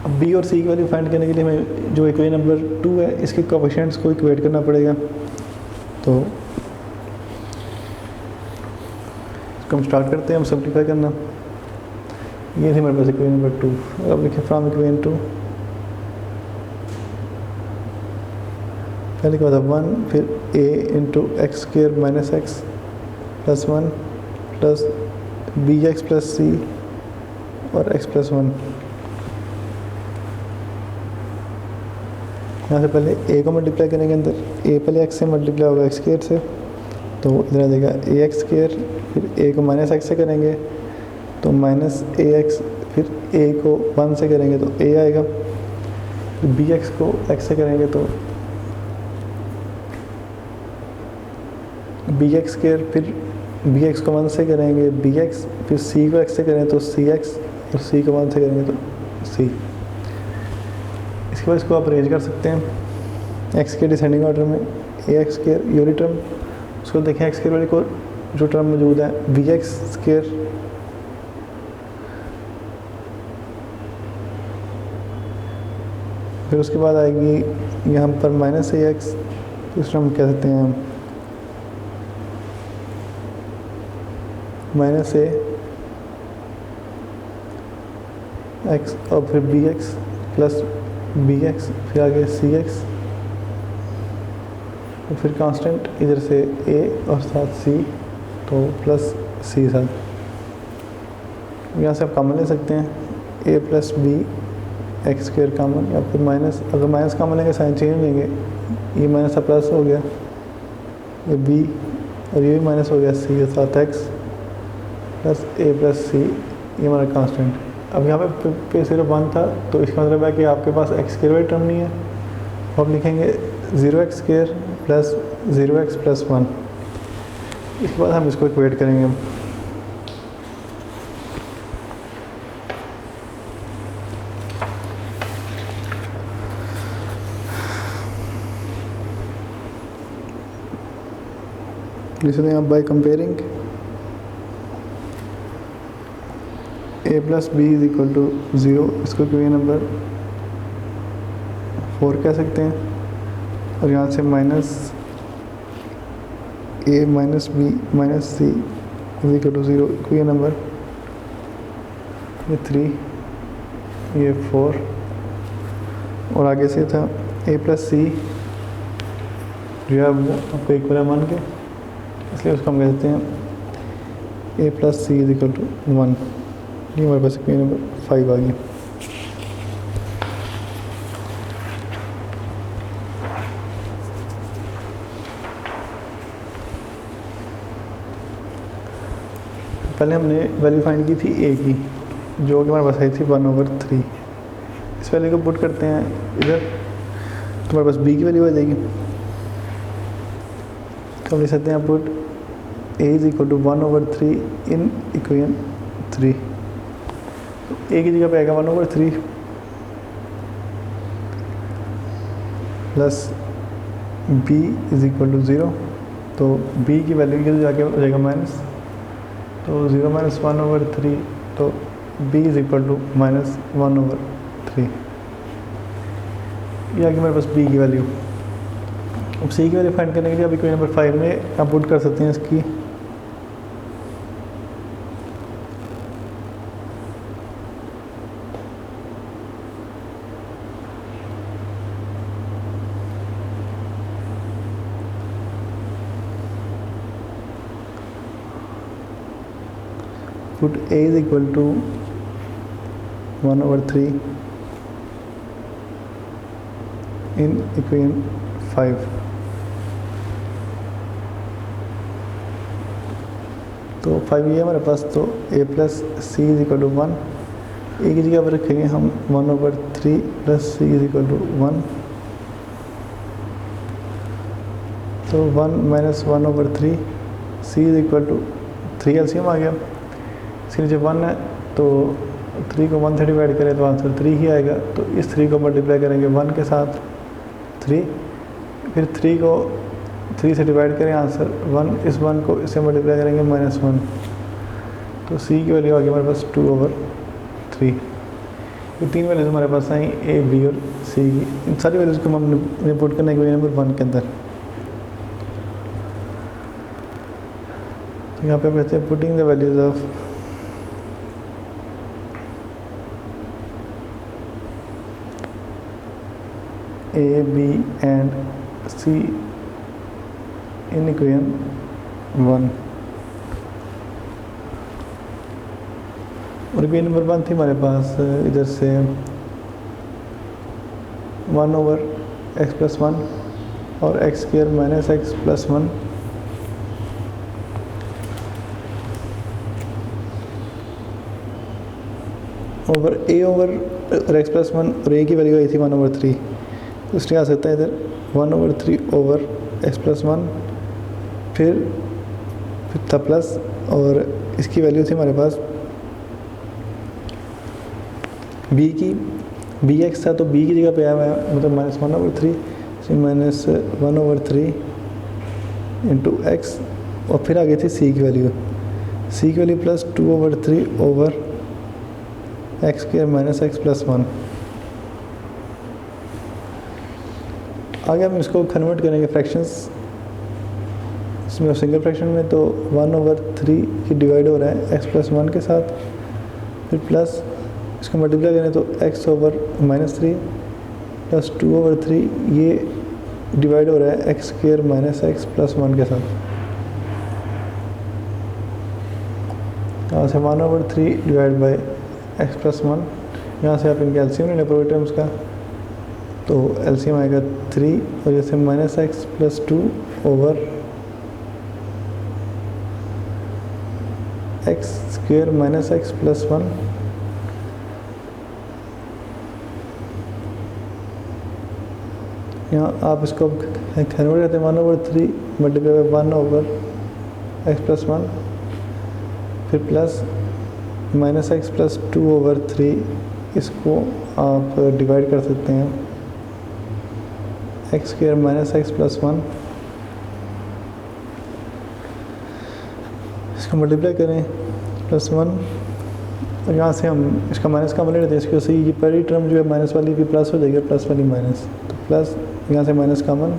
अब b और c की वैल्यू फाइंड करने के लिए हमें जो इक्वेशन नंबर 2 है इसके कोएफिशिएंट्स को इक्वेट करना पड़ेगा। तो इसको हम स्टार्ट करते हैं, हम सिंप्लीफाई करना। ये थी हमारे पास इक्वेशन नंबर 2। अब लिखें फ्रॉम इक्वेशन 2, पहले के बाद 1, फिर a into X square minus x plus 1 plus B X plus C और x प्लस 1। यहाँ से पहले a को मल्टीप्लाई करेंगे अंदर, a पहले x से मल्टीप्लाई होगा x स्क्र से, तो इधर आ जाएगा ax स्क्र, फिर a को माइनस x से करेंगे तो माइनस ax, फिर a को 1 से करेंगे तो a आएगा, फिर bx को x से करेंगे तो bx स्क्र, फिर bx को 1 से करेंगे bx, फिर c को x से करें तो cx और c को 1 से करेंगे तो c। इसके बाद इसको आप अरेंज कर सकते हैं x के डिसेंडिंग ऑर्डर में। ax स्क्र यूनिट टर्म, उसको देखें x स्क्र वाले को जो टर्म मौजूद है bx स्क्र, फिर उसके बाद आएगी यहाँ पर माइनस ax, इस टर्म कह सकते हैं माइनस a x और फिर bx प्लस bx, फिर आगे cx और फिर कांस्टेंट इधर से a और साथ c, तो प्लस c साथ। यहाँ से आप कॉमन ले सकते हैं a plus B x square common, या फिर माइनस, अगर माइनस कॉमन लेंगे साइन चेंज लेंगे, ये माइनस का प्लस हो गया, ये b और ये भी माइनस हो गया, c के साथ x plus a plus c, ये हमारा कांस्टेंट। अब यहाँ पे सिर्फ 1 था, तो इसका मतलब है कि आपके पास x स्क्र वाली टर्म नहीं है, तो आप लिखेंगे 0x square plus 0x plus 1। इसके बाद हम इसको इक्वेट करेंगे। लिखते हैं by comparing a plus B is equal to 0, इसको इक्वेशन नंबर 4 कह सकते हैं, और यहाँ से minus a minus b minus c is equal to 0, equation number ये 3, ये 4, और आगे से था a प्लस सी जो है वो आपको इक्वल है 1 के, इसलिए उसको हम कहते हैं a plus C is equal to 1। ये हमारे पास इक्वेशन नंबर 5 आ गई। पहले हमने वैल्यू फाइंड की थी a की, जो कि हमारे पास आई थी 1/3। इस वैल्यू को पुट करते हैं इधर, तो हमारे पास b की वैल्यू आ जाएगी। तो हम लिख सकते हैं put a is equal to 1/3 in equation 3। तो a की जगह पे आएगा 1/3 plus b is equal to 0, तो b की वैल्यू की जाके हो जाएगा माइनस, तो 0 माइनस 1/3, तो b is equal to minus 1/3। ये आगे हमारे पास b की वैल्यू। अब c की वैल्यू फाइंड करने के लिए अब इक्वेशन नंबर 5 में आप पुट कर सकते हैं इसकी। put a is equal to 1/3 in equation 5। तो 5 ये हमारे पास, तो a plus C is equal to 1, a की जगह पर रखेंगे हम 1/3 plus C is equal to 1, तो 1 minus 1/3 C is equal to 3, LCM आ गया। इसके नीचे 1 है, तो 3 को 1 से डिवाइड करें तो आंसर 3 ही आएगा। तो इस 3 को मल्टीप्लाई करेंगे 1 के साथ 3, फिर 3 को 3 से डिवाइड करें आंसर 1, इस 1 को इससे मल्टीप्लाई करेंगे -1, तो सी की वैल्यू आ गई हमारे पास 2/3। ये 3 वैल्यूज हमारे पास आई ए, बी और सी की। इन सारी वैल्यूज को हम पुट करने के नंबर 1 के अंदर। तो यहाँ पे हम कहते हैं putting the values of a, b and c in equation 1। और इक्वेशन नंबर 1 थी हमारे पास इधर से 1/x+1 और x² - x+1 ओवर x+1 और a की वैल्यू आई थी 1/3, तो इसलिए आ सकता है इधर 1/3/x+1, फिर था प्लस, और इसकी वैल्यू थी हमारे पास b की, bx था तो b की जगह पे आया हुआ है, मतलब -1/3 -1/3 इंटू x, और फिर आ गई थी c की वैल्यू प्लस 2/3/x² - x+1। आगे हम इसको कन्वर्ट करेंगे फ्रैक्शंस इसमें, सिंगल फ्रैक्शन में तो 1/3 की डिवाइड हो रहा है x+1 के साथ, फिर प्लस इसको मल्टीप्लाई करें तो x/-3 प्लस 2/3 ये डिवाइड हो रहा है x² - x+1 के साथ। यहाँ से 1/3 डिवाइड बाई x+1, यहाँ से आप इनके एलसीएम ले लें पूरे टर्म्स का, तो एलसीएम आएगा 3, और जैसे -x+2 ओवर x² - x+1, यहाँ आप इसको कन्वर्ट करते हैं 1/3 मल्टीप्लाई बाई 1/x+1, फिर प्लस -x+2/3, इसको आप डिवाइड कर सकते हैं x² - x+1, इसको मल्टीप्लाई करें +1, और यहाँ से हम इसका माइनस का ले लेते हैं, इसको सही ये पहली टर्म जो है माइनस वाली भी प्लस हो जाएगी, प्लस वाली माइनस, तो प्लस यहाँ से माइनस कॉमन,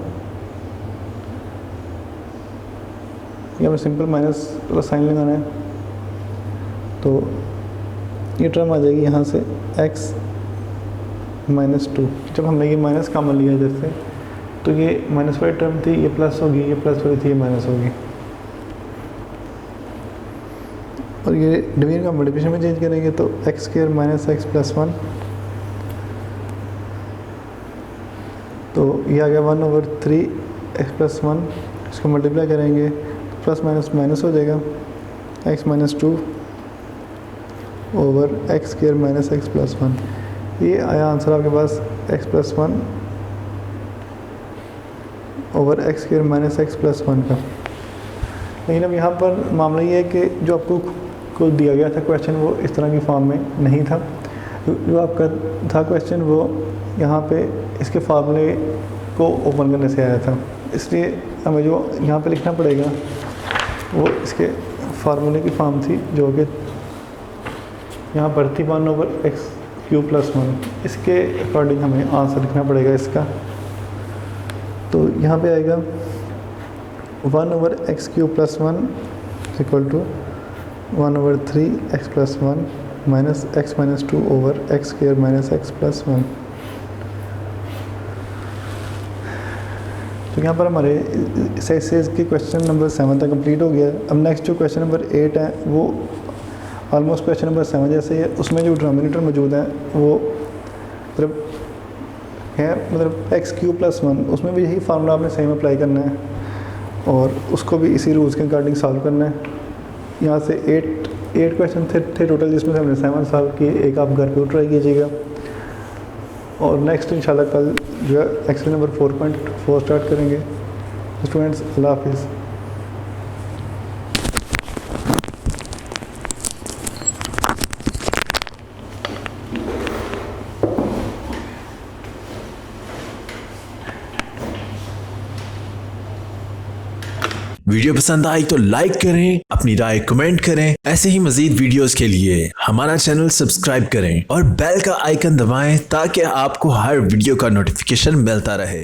यहाँ पर सिंपल माइनस प्लस साइन लगाना है, तो ये टर्म आ जाएगी यहाँ से x -2। जब हमने ये माइनस कॉमन लिया इधर से, तो ये माइनस वाली टर्म थी, ये प्लस होगी, ये प्लस वाली थी, ये माइनस होगी, और ये डिवीजन का मल्टीप्लिकेशन में चेंज करेंगे तो x² - x+1, तो ये आ गया 1/3 x+1, इसको मल्टीप्लाई करेंगे तो प्लस माइनस माइनस हो जाएगा x -2 ओवर x² - x+1। ये आया आंसर आपके पास x+1 ओवर x² - x+1 का। लेकिन अब यहाँ पर मामला ये है कि जो आपको दिया गया था क्वेश्चन वो इस तरह की फॉर्म में नहीं था, जो आपका था क्वेश्चन वो यहाँ पे इसके फार्मूले को ओपन करने से आया था, इसलिए हमें जो यहाँ पे लिखना पड़ेगा वो इसके फार्मूले की फॉर्म थी, जो कि यहाँ पर थी 1/x³ + 1। इसके अकॉर्डिंग हमें आंसर लिखना पड़ेगा इसका, तो यहाँ पे आएगा 1/x³ + 1 equal to 1/3 x+1 minus x -2 over x² - x+1। तो यहाँ पर हमारे एक्सरसाइज के क्वेश्चन नंबर 7 तक कंप्लीट हो गया। अब नेक्स्ट जो क्वेश्चन नंबर 8 है वो ऑलमोस्ट क्वेश्चन नंबर 7 जैसे ही है, उसमें जो डिनोमिनेटर मौजूद है वो मतलब x³ + 1, उसमें भी यही फार्मूला आपने सेम अप्लाई करना है और उसको भी इसी रूल्स के अकॉर्डिंग सॉल्व करना है। यहाँ से 8 क्वेश्चन थे टोटल, जिसमें से हमने 7 सॉल्व किए, एक आप घर पे ट्राई कीजिएगा। और नेक्स्ट इंशाल्लाह कल जो है एक्सरसाइज नंबर 4.4 स्टार्ट करेंगे। स्टूडेंट्स, अल्लाह हाफिज़। वीडियो पसंद आई तो लाइक करें, अपनी राय कमेंट करें। ऐसे ही मजीद वीडियोस के लिए हमारा चैनल सब्सक्राइब करें और बेल का आइकन दबाएं ताकि आपको हर वीडियो का नोटिफिकेशन मिलता रहे।